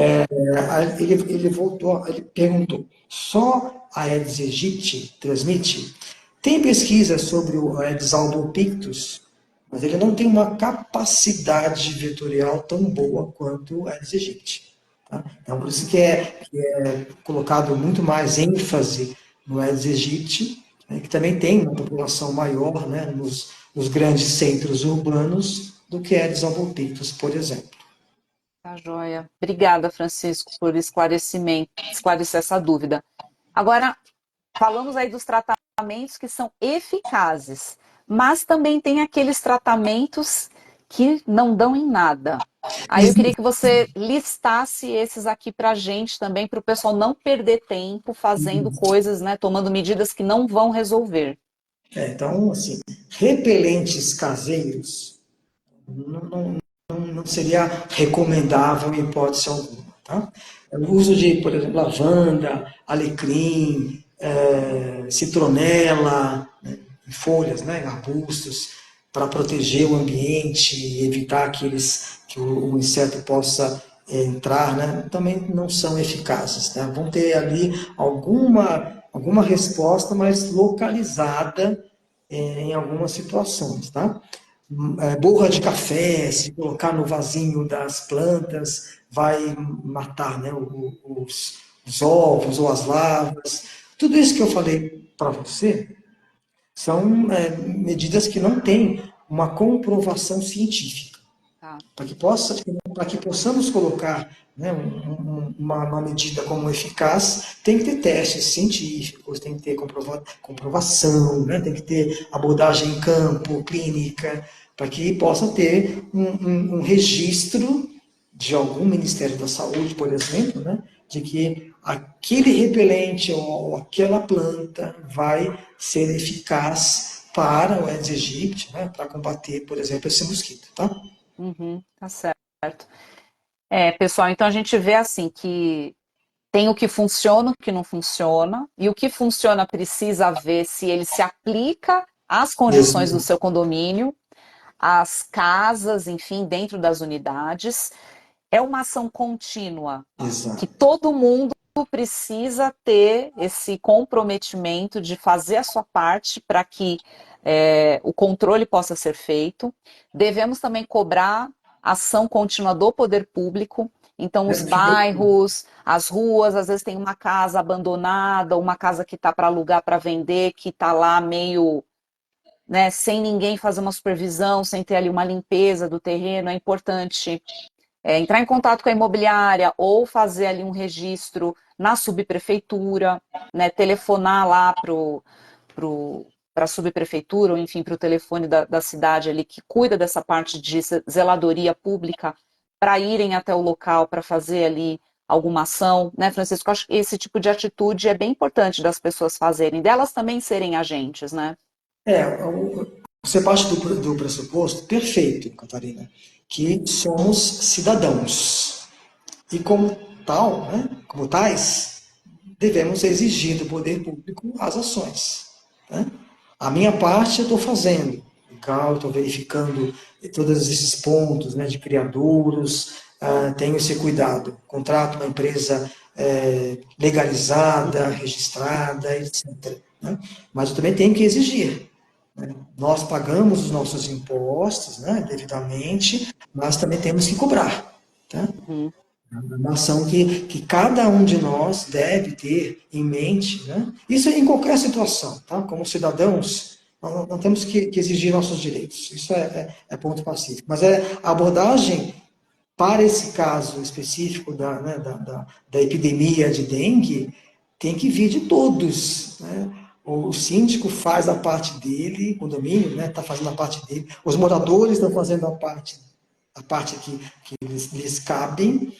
Speaker 2: Ele voltou, ele perguntou, só a Aedes aegypti transmite? Tem pesquisa sobre o Aedes albopictus, mas ele não tem uma capacidade vetorial tão boa quanto o Aedes aegypti. Tá? Então, por isso que é colocado muito mais ênfase no Aedes aegypti, né, que também tem uma população maior, né, nos grandes centros urbanos do que Aedes albopictus, por exemplo.
Speaker 1: Tá joia. Obrigada, Francisco, por esclarecer essa dúvida. Agora, falamos aí dos tratamentos que são eficazes, mas também tem aqueles tratamentos que não dão em nada. Aí eu queria que você listasse esses aqui para a gente também, para o pessoal não perder tempo fazendo coisas, né, tomando medidas que não vão resolver.
Speaker 2: Então, assim, repelentes caseiros não seria recomendável em hipótese alguma. Tá? O uso de, por exemplo, lavanda, alecrim, citronela, né, em folhas, né, em arbustos, para proteger o ambiente e evitar que o inseto possa entrar, né, também não são eficazes. Né? Vão ter ali alguma resposta, mas localizada em algumas situações. Tá? Borra de café, se colocar no vasinho das plantas, vai matar, né, os ovos ou as larvas. Tudo isso que eu falei para você são medidas que não têm uma comprovação científica.
Speaker 1: Tá.
Speaker 2: Para que possamos colocar, né, uma medida como eficaz, tem que ter testes científicos, tem que ter comprovação, né, tem que ter abordagem em campo, clínica, para que possa ter um registro de algum Ministério da Saúde, por exemplo, né, de que aquele repelente ou aquela planta vai ser eficaz para o Aedes aegypti, né, para combater, por exemplo, esse mosquito, tá?
Speaker 1: Uhum, tá certo. Pessoal, então a gente vê assim que tem o que funciona, o que não funciona, e o que funciona precisa ver se ele se aplica às condições do
Speaker 2: Exato.
Speaker 1: seu condomínio, às casas, enfim, dentro das unidades. É uma ação contínua que
Speaker 2: Exato.
Speaker 1: todo mundo precisa ter esse comprometimento de fazer a sua parte para que o controle possa ser feito. Devemos também cobrar ação contínua do poder público. Então, os bairros, as ruas, às vezes tem uma casa abandonada, uma casa que está para alugar, para vender, que está lá meio, né, sem ninguém fazer uma supervisão, sem ter ali uma limpeza do terreno. É importante entrar em contato com a imobiliária ou fazer ali um registro na subprefeitura, né, telefonar lá para a subprefeitura, ou enfim, para o telefone da cidade ali que cuida dessa parte de zeladoria pública, para irem até o local para fazer ali alguma ação, né, Francisco? Acho que esse tipo de atitude é bem importante das pessoas fazerem, delas também serem agentes, né?
Speaker 2: Você parte do pressuposto, perfeito, Catarina, que somos cidadãos. E como tal, né, como tais, devemos exigir do poder público as ações. Né? A minha parte eu estou fazendo. Então, eu estou verificando todos esses pontos, né, de criadouros, tenho esse cuidado. Contrato uma empresa legalizada, registrada, etc. Né? Mas eu também tenho que exigir. Né? Nós pagamos os nossos impostos, né, devidamente, mas também temos que cobrar. Tá?
Speaker 1: Uhum.
Speaker 2: Uma ação que cada um de nós deve ter em mente, né? Isso em qualquer situação, tá? Como cidadãos, nós temos que exigir nossos direitos. Isso é ponto pacífico. Mas a abordagem para esse caso específico né, da epidemia de dengue tem que vir de todos, né? O síndico faz a parte dele, o condomínio, né, está fazendo a parte dele, os moradores estão fazendo a parte que lhes cabem,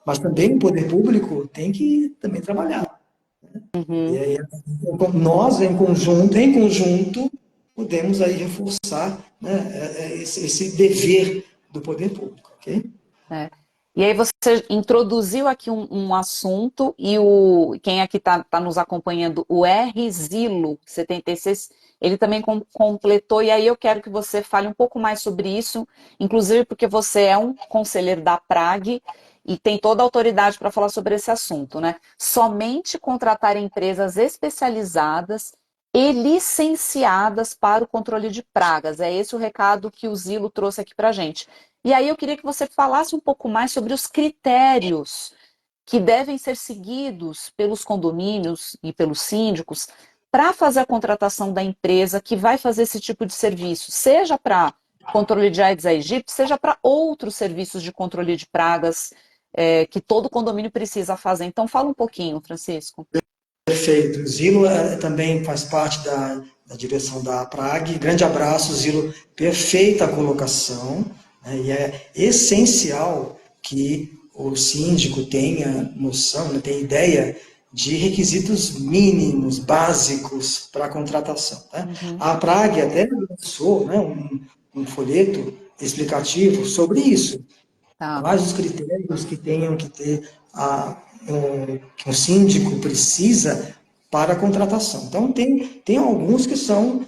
Speaker 2: mas também o poder público tem que também trabalhar. E
Speaker 1: Uhum.
Speaker 2: aí, nós, em conjunto, podemos aí reforçar, né, esse dever do poder público, ok?
Speaker 1: É. E aí você introduziu aqui um assunto e quem aqui está nos acompanhando, o R. Zilo 76, ele também completou, e aí eu quero que você fale um pouco mais sobre isso, inclusive porque você é um conselheiro da Prag e tem toda a autoridade para falar sobre esse assunto, né? Somente contratar empresas especializadas e licenciadas para o controle de pragas. É esse o recado que o Zilo trouxe aqui para a gente. E aí eu queria que você falasse um pouco mais sobre os critérios que devem ser seguidos pelos condomínios e pelos síndicos para fazer a contratação da empresa que vai fazer esse tipo de serviço, seja para controle de Aedes aegypti, seja para outros serviços de controle de pragas que todo condomínio precisa fazer. Então fala um pouquinho, Francisco.
Speaker 2: Perfeito. Zilo também faz parte da direção da Prag. Grande abraço, Zilo. Perfeita colocação, né? E é essencial que o síndico tenha noção, né, tenha ideia de requisitos mínimos, básicos para a contratação. Né?
Speaker 1: Uhum.
Speaker 2: A Prag até lançou, né, um folheto explicativo sobre isso.
Speaker 1: Tá.
Speaker 2: Quais os critérios que tenham que ter que um síndico precisa para a contratação. Então, tem alguns que são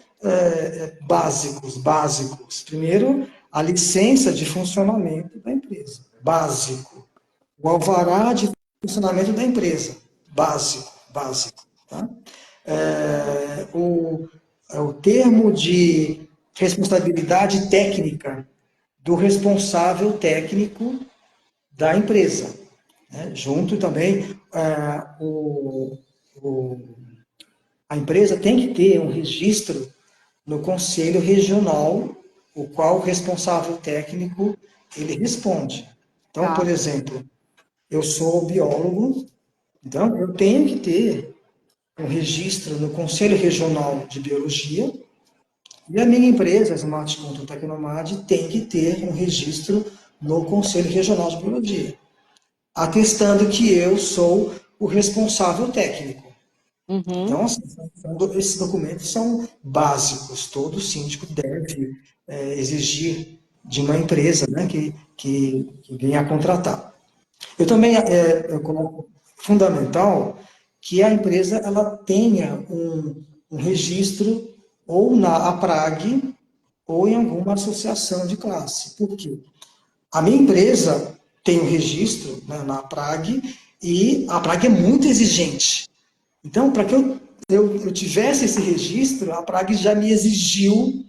Speaker 2: básicos. Primeiro, a licença de funcionamento da empresa, básico. O alvará de funcionamento da empresa, básico. Tá? O termo de responsabilidade técnica do responsável técnico da empresa. Né? Junto também, a empresa tem que ter um registro no Conselho Regional, o qual o responsável técnico ele responde. Então, por
Speaker 1: Tá.
Speaker 2: exemplo, eu sou biólogo, então eu tenho que ter um registro no Conselho Regional de Biologia, e a minha empresa, a Smart Control Tecnomad, tem que ter um registro no Conselho Regional de Biologia, atestando que eu sou o responsável técnico.
Speaker 1: Uhum.
Speaker 2: Então, assim, esses documentos são básicos, todo síndico deve exigir de uma empresa, né, que venha a contratar. Eu também eu coloco fundamental que a empresa ela tenha um registro ou na APRAG ou em alguma associação de classe. Por quê? A minha empresa tem um registro, né, na APRAG e a APRAG é muito exigente. Então, para que eu tivesse esse registro, a APRAG já me exigiu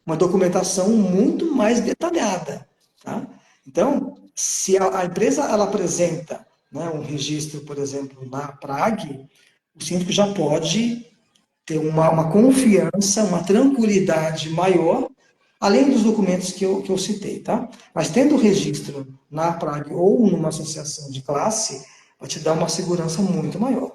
Speaker 2: uma documentação muito mais detalhada. Tá? Então, se a empresa ela apresenta, né, um registro, por exemplo, na APRAG, o síndico já pode ter uma confiança, uma tranquilidade maior, além dos documentos que eu citei. Tá? Mas tendo o registro na APRAG ou numa associação de classe, vai te dar uma segurança muito maior.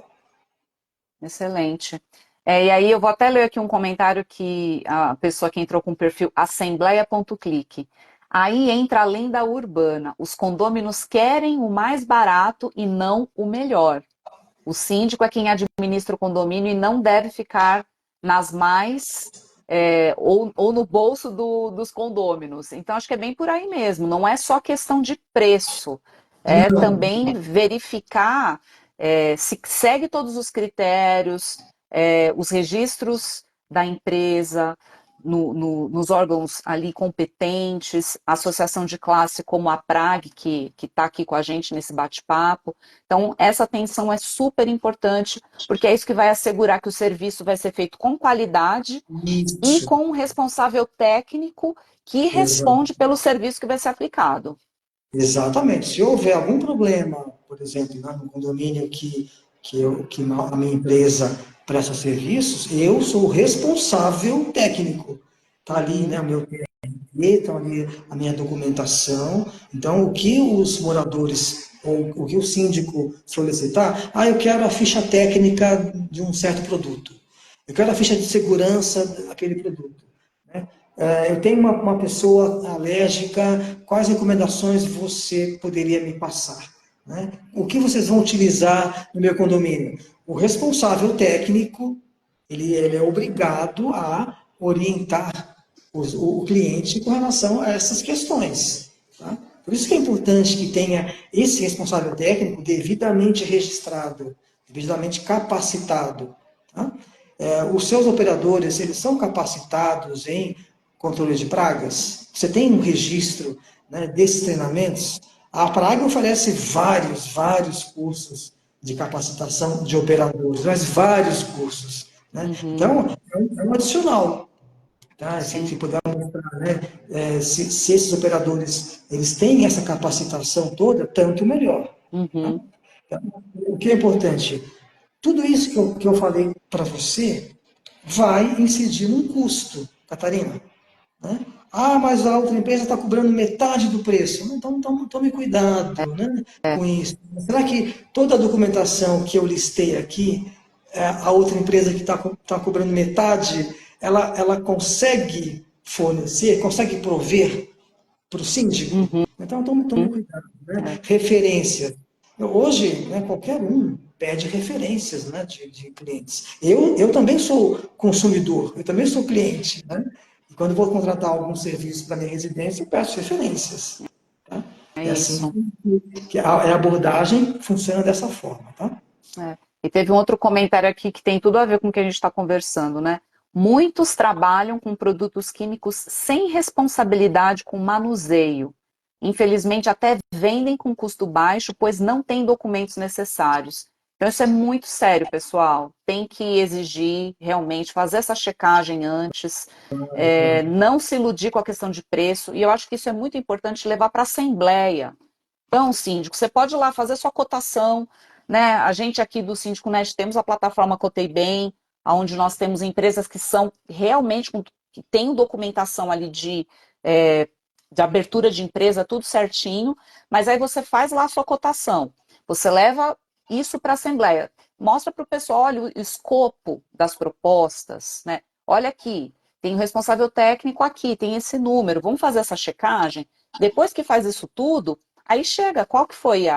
Speaker 1: Excelente. E aí eu vou até ler aqui um comentário que a pessoa que entrou com o perfil assembleia.clique. Aí entra a lenda urbana. Os condôminos querem o mais barato e não o melhor. O síndico é quem administra o condomínio e não deve ficar nas mais ou no bolso dos condôminos. Então acho que é bem por aí mesmo. Não é só questão de preço, é
Speaker 2: Não,
Speaker 1: também verificar se segue todos os critérios, os registros da empresa, nos órgãos ali competentes, a associação de classe como a Prag, que está aqui com a gente nesse bate-papo. Então, essa atenção é super importante, porque é isso que vai assegurar que o serviço vai ser feito com qualidade e
Speaker 2: isso.
Speaker 1: com um responsável técnico que responde pelo serviço que vai ser aplicado.
Speaker 2: Exatamente. Se houver algum problema, por exemplo, né, no condomínio que a minha empresa presta serviços, eu sou o responsável técnico. Está ali, né,
Speaker 1: Uhum.
Speaker 2: o meu TRT, está ali a minha documentação. Então, o que os moradores ou o que o síndico solicitar, eu quero a ficha técnica de um certo produto. Eu quero a ficha de segurança daquele produto. Né? Eu tenho uma pessoa alérgica, quais recomendações você poderia me passar? Né? O que vocês vão utilizar no meu condomínio? O responsável técnico, ele é obrigado a orientar o cliente com relação a essas questões. Tá? Por isso que é importante que tenha esse responsável técnico devidamente registrado, devidamente capacitado. Tá? Os seus operadores, eles são capacitados em controle de pragas? Você tem um registro, né, desses treinamentos? A Praga oferece vários cursos de capacitação de operadores, mas vários cursos. Né?
Speaker 1: Uhum,
Speaker 2: Então, é um adicional. Tá? Se
Speaker 1: sim.
Speaker 2: puder mostrar, né, se esses operadores eles têm essa capacitação toda, tanto melhor. Tá?
Speaker 1: Uhum,
Speaker 2: Então, o que é importante? Tudo isso que eu falei para você vai incidir num custo, Catarina. Né? Ah, mas a outra empresa está cobrando metade do preço. Então, tome cuidado, né,
Speaker 1: é,
Speaker 2: com isso. Será que toda a documentação que eu listei aqui, a outra empresa que está cobrando metade, ela consegue fornecer, consegue prover para o síndico?
Speaker 1: uhum,
Speaker 2: Então, tome cuidado. Né?
Speaker 1: é,
Speaker 2: Referência. Hoje, né, qualquer um pede referências, né, de clientes. Eu também sou consumidor, eu também sou cliente. Né? E quando vou contratar algum serviço para minha residência, eu peço referências. Tá?
Speaker 1: é
Speaker 2: É assim
Speaker 1: isso.
Speaker 2: que a abordagem funciona dessa forma. Tá?
Speaker 1: É. E teve um outro comentário aqui que tem tudo a ver com o que a gente está conversando, né? Muitos trabalham com produtos químicos sem responsabilidade com manuseio. Infelizmente, até vendem com custo baixo, pois não têm documentos necessários. Então, isso é muito sério, pessoal. Tem que exigir realmente, fazer essa checagem antes, não se iludir com a questão de preço. E eu acho que isso é muito importante levar para a Assembleia. Então, síndico, você pode ir lá fazer sua cotação, né? A gente aqui do Síndico Net temos a plataforma Cotei Bem, onde nós temos empresas que são realmente, que têm documentação ali de abertura de empresa, tudo certinho, mas aí você faz lá a sua cotação, você leva isso para a Assembleia, mostra para o pessoal, olha o escopo das propostas, né? Olha aqui, tem o responsável técnico aqui, tem esse número, vamos fazer essa checagem? Depois que faz isso tudo, aí chega, qual que foi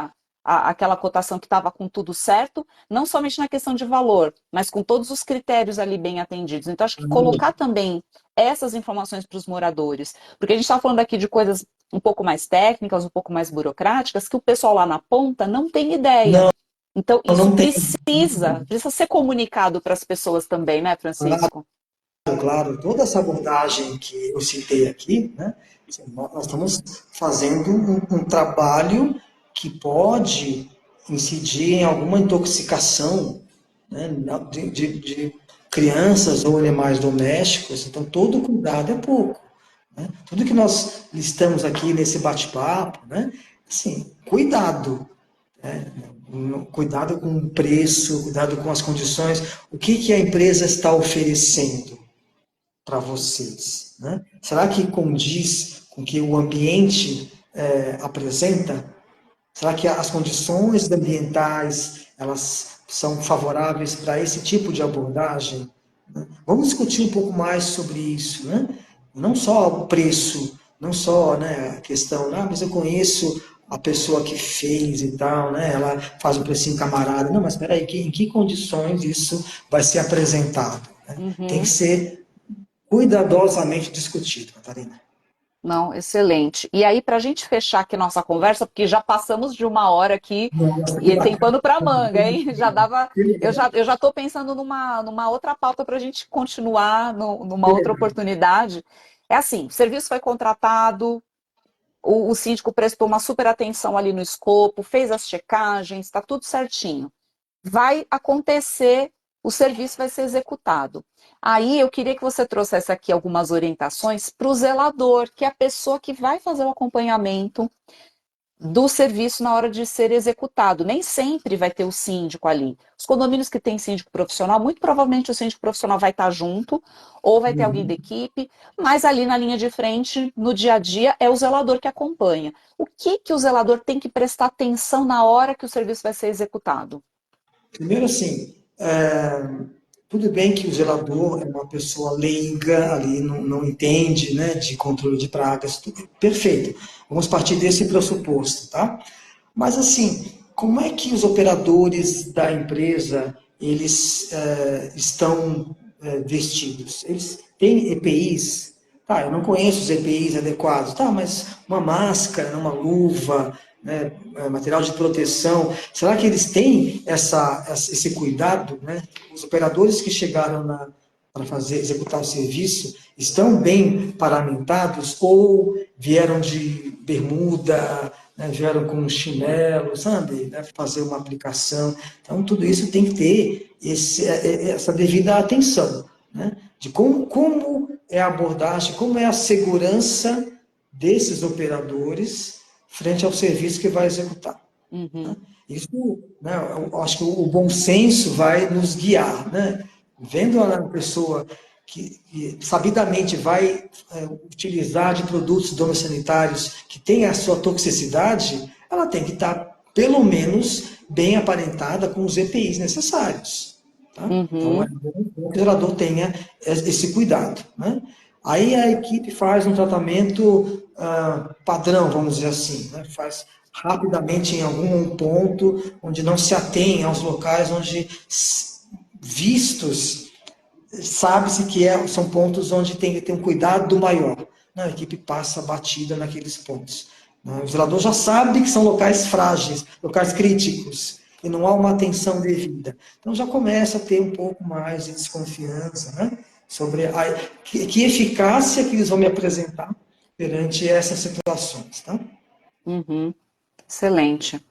Speaker 1: aquela cotação que estava com tudo certo, não somente na questão de valor, mas com todos os critérios ali bem atendidos. Então, acho que colocar também essas informações para os moradores, porque a gente está falando aqui de coisas um pouco mais técnicas, um pouco mais burocráticas, que o pessoal lá na ponta não tem ideia.
Speaker 2: Não,
Speaker 1: Então, isso
Speaker 2: não tem.
Speaker 1: precisa ser comunicado para as pessoas também, né, Francisco?
Speaker 2: Claro, toda essa abordagem que eu citei aqui, né, assim, nós estamos fazendo um trabalho que pode incidir em alguma intoxicação, né, de crianças ou animais domésticos, então todo cuidado é pouco. Né? Tudo que nós listamos aqui nesse bate-papo, né, assim, cuidado, né, cuidado com o preço, cuidado com as condições, o que a empresa está oferecendo para vocês? Né? Será que condiz com o que o ambiente apresenta? Será que as condições ambientais elas são favoráveis para esse tipo de abordagem? Né? Vamos discutir um pouco mais sobre isso, né? Não só o preço, não só, né, a questão, mas eu conheço a pessoa que fez e tal, né? Ela faz um precinho camarada. Não, mas espera aí, em que condições isso vai ser apresentado? Né? Tem que
Speaker 1: Uhum.
Speaker 2: ser cuidadosamente discutido, Catarina.
Speaker 1: Não, excelente. E aí, para a gente fechar aqui nossa conversa, porque já passamos de uma hora aqui
Speaker 2: Nossa, que
Speaker 1: e tem
Speaker 2: bacana.
Speaker 1: pano para manga, hein? Já dava.
Speaker 2: Que legal,
Speaker 1: Eu já estou pensando numa outra pauta para a gente continuar numa
Speaker 2: que
Speaker 1: outra
Speaker 2: legal.
Speaker 1: oportunidade. É assim, o serviço foi contratado, o síndico prestou uma super atenção ali no escopo, fez as checagens, está tudo certinho. Vai acontecer, o serviço vai ser executado. Aí eu queria que você trouxesse aqui algumas orientações para o zelador, que é a pessoa que vai fazer o acompanhamento do serviço na hora de ser executado. Nem sempre vai ter o síndico ali. Os condomínios que têm síndico profissional, muito provavelmente o síndico profissional vai estar junto, ou vai ter alguém da
Speaker 2: Uhum.
Speaker 1: equipe, mas ali na linha de frente, no dia a dia, é o zelador que acompanha. O que, que o zelador tem que prestar atenção na hora que o serviço vai ser executado?
Speaker 2: Primeiro, assim, Tudo bem que o zelador é uma pessoa leiga ali, não entende, né, de controle de pragas, perfeito. Vamos partir desse pressuposto, tá? Mas assim, como é que os operadores da empresa eles estão vestidos? Eles têm EPIs? Tá, eu não conheço os EPIs adequados, tá? Mas uma máscara, uma luva, né, material de proteção, será que eles têm esse cuidado, né? Os operadores que chegaram para fazer executar o serviço estão bem paramentados ou vieram de bermuda, né, vieram com um chinelo, sabe, né, fazer uma aplicação. Então, tudo isso tem que ter essa devida atenção, né, de como é a abordagem, como é a segurança desses operadores frente ao serviço que vai executar. Né?
Speaker 1: Uhum.
Speaker 2: Isso, né, eu acho que o bom senso vai nos guiar, né? Vendo a pessoa que sabidamente vai utilizar de produtos donossanitários que têm a sua toxicidade, ela tem que estar, pelo menos, bem aparentada com os EPIs necessários. Tá? Então, é
Speaker 1: Uhum.
Speaker 2: bom que o gerador tenha esse cuidado. Né? Aí a equipe faz um tratamento padrão, vamos dizer assim, né? Faz rapidamente em algum ponto onde não se atém aos locais onde vistos sabe-se que são pontos onde tem que ter um cuidado maior. Não, a equipe passa batida naqueles pontos. O zelador já sabe que são locais frágeis, locais críticos, e não há uma atenção devida. Então já começa a ter um pouco mais de desconfiança, né, sobre que eficácia que eles vão me apresentar perante essas situações. Tá?
Speaker 1: Uhum. Excelente.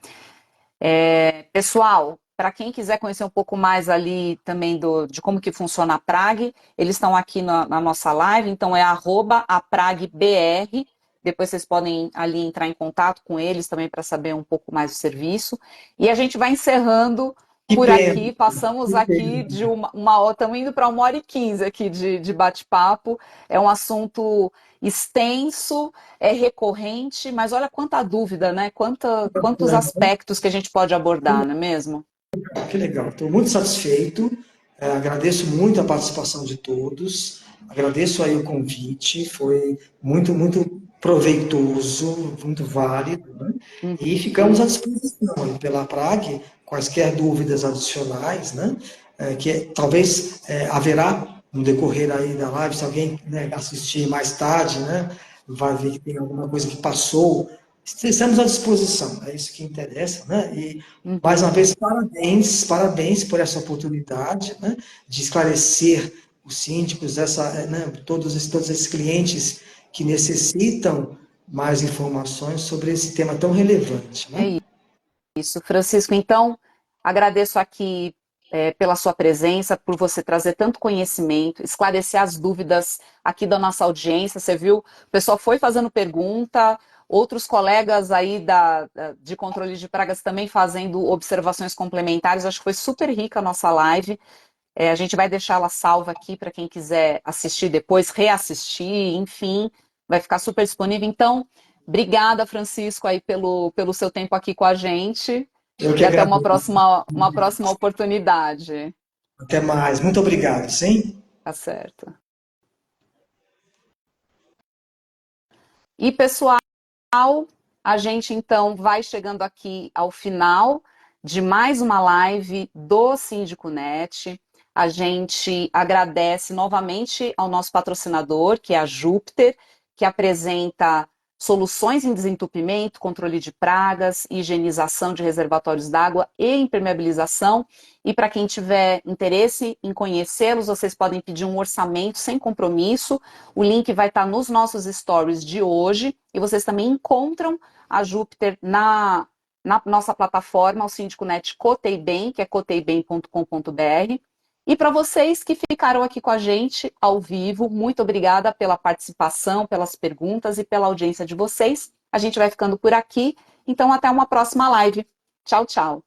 Speaker 1: Pessoal, para quem quiser conhecer um pouco mais ali também de como que funciona a Prag, eles estão aqui na nossa live, então é @APragBR. Depois vocês podem ali entrar em contato com eles também para saber um pouco mais do serviço. E a gente vai encerrando
Speaker 2: Que
Speaker 1: por
Speaker 2: pena,
Speaker 1: aqui, passamos
Speaker 2: que
Speaker 1: aqui
Speaker 2: pena.
Speaker 1: de uma hora, estamos indo para 1h15 aqui de bate-papo. É um assunto extenso, é recorrente, mas olha quanta dúvida, né? Quantos aspectos que a gente pode abordar, não é mesmo?
Speaker 2: Que legal, estou muito satisfeito, agradeço muito a participação de todos, agradeço aí o convite, foi muito proveitoso, muito válido, né? E ficamos
Speaker 1: Uhum.
Speaker 2: à disposição aí pela Prag, quaisquer dúvidas adicionais, né? Talvez haverá no decorrer aí da live, se alguém, né, assistir mais tarde, né, vai ver que tem alguma coisa que passou, estamos à disposição, é isso que interessa, né? E mais uma
Speaker 1: Uhum.
Speaker 2: vez, parabéns, parabéns por essa oportunidade, né, de esclarecer os síndicos, né, todos esses clientes que necessitam mais informações sobre esse tema tão relevante. Né?
Speaker 1: É isso, Francisco. Então, agradeço aqui pela sua presença, por você trazer tanto conhecimento, esclarecer as dúvidas aqui da nossa audiência. Você viu, o pessoal foi fazendo pergunta, outros colegas aí de controle de pragas também fazendo observações complementares. Acho que foi super rica a nossa live. A gente vai deixá-la salva aqui para quem quiser assistir depois, reassistir, enfim, vai ficar super disponível. Então, obrigada, Francisco, aí pelo seu tempo aqui com a gente
Speaker 2: Eu que
Speaker 1: e até
Speaker 2: agradeço.
Speaker 1: uma próxima oportunidade.
Speaker 2: Até mais. Muito obrigado, sim?
Speaker 1: Tá certo. E, pessoal, a gente então vai chegando aqui ao final de mais uma live do Síndico Net. A gente agradece novamente ao nosso patrocinador, que é a Júpiter, que apresenta soluções em desentupimento, controle de pragas, higienização de reservatórios d'água e impermeabilização. E para quem tiver interesse em conhecê-los, vocês podem pedir um orçamento sem compromisso. O link vai estar nos nossos stories de hoje e vocês também encontram a Júpiter na nossa plataforma, o Síndico Net Cotei Bem, que é coteibem.com.br. E para vocês que ficaram aqui com a gente ao vivo, muito obrigada pela participação, pelas perguntas e pela audiência de vocês. A gente vai ficando por aqui. Então, até uma próxima live. Tchau, tchau.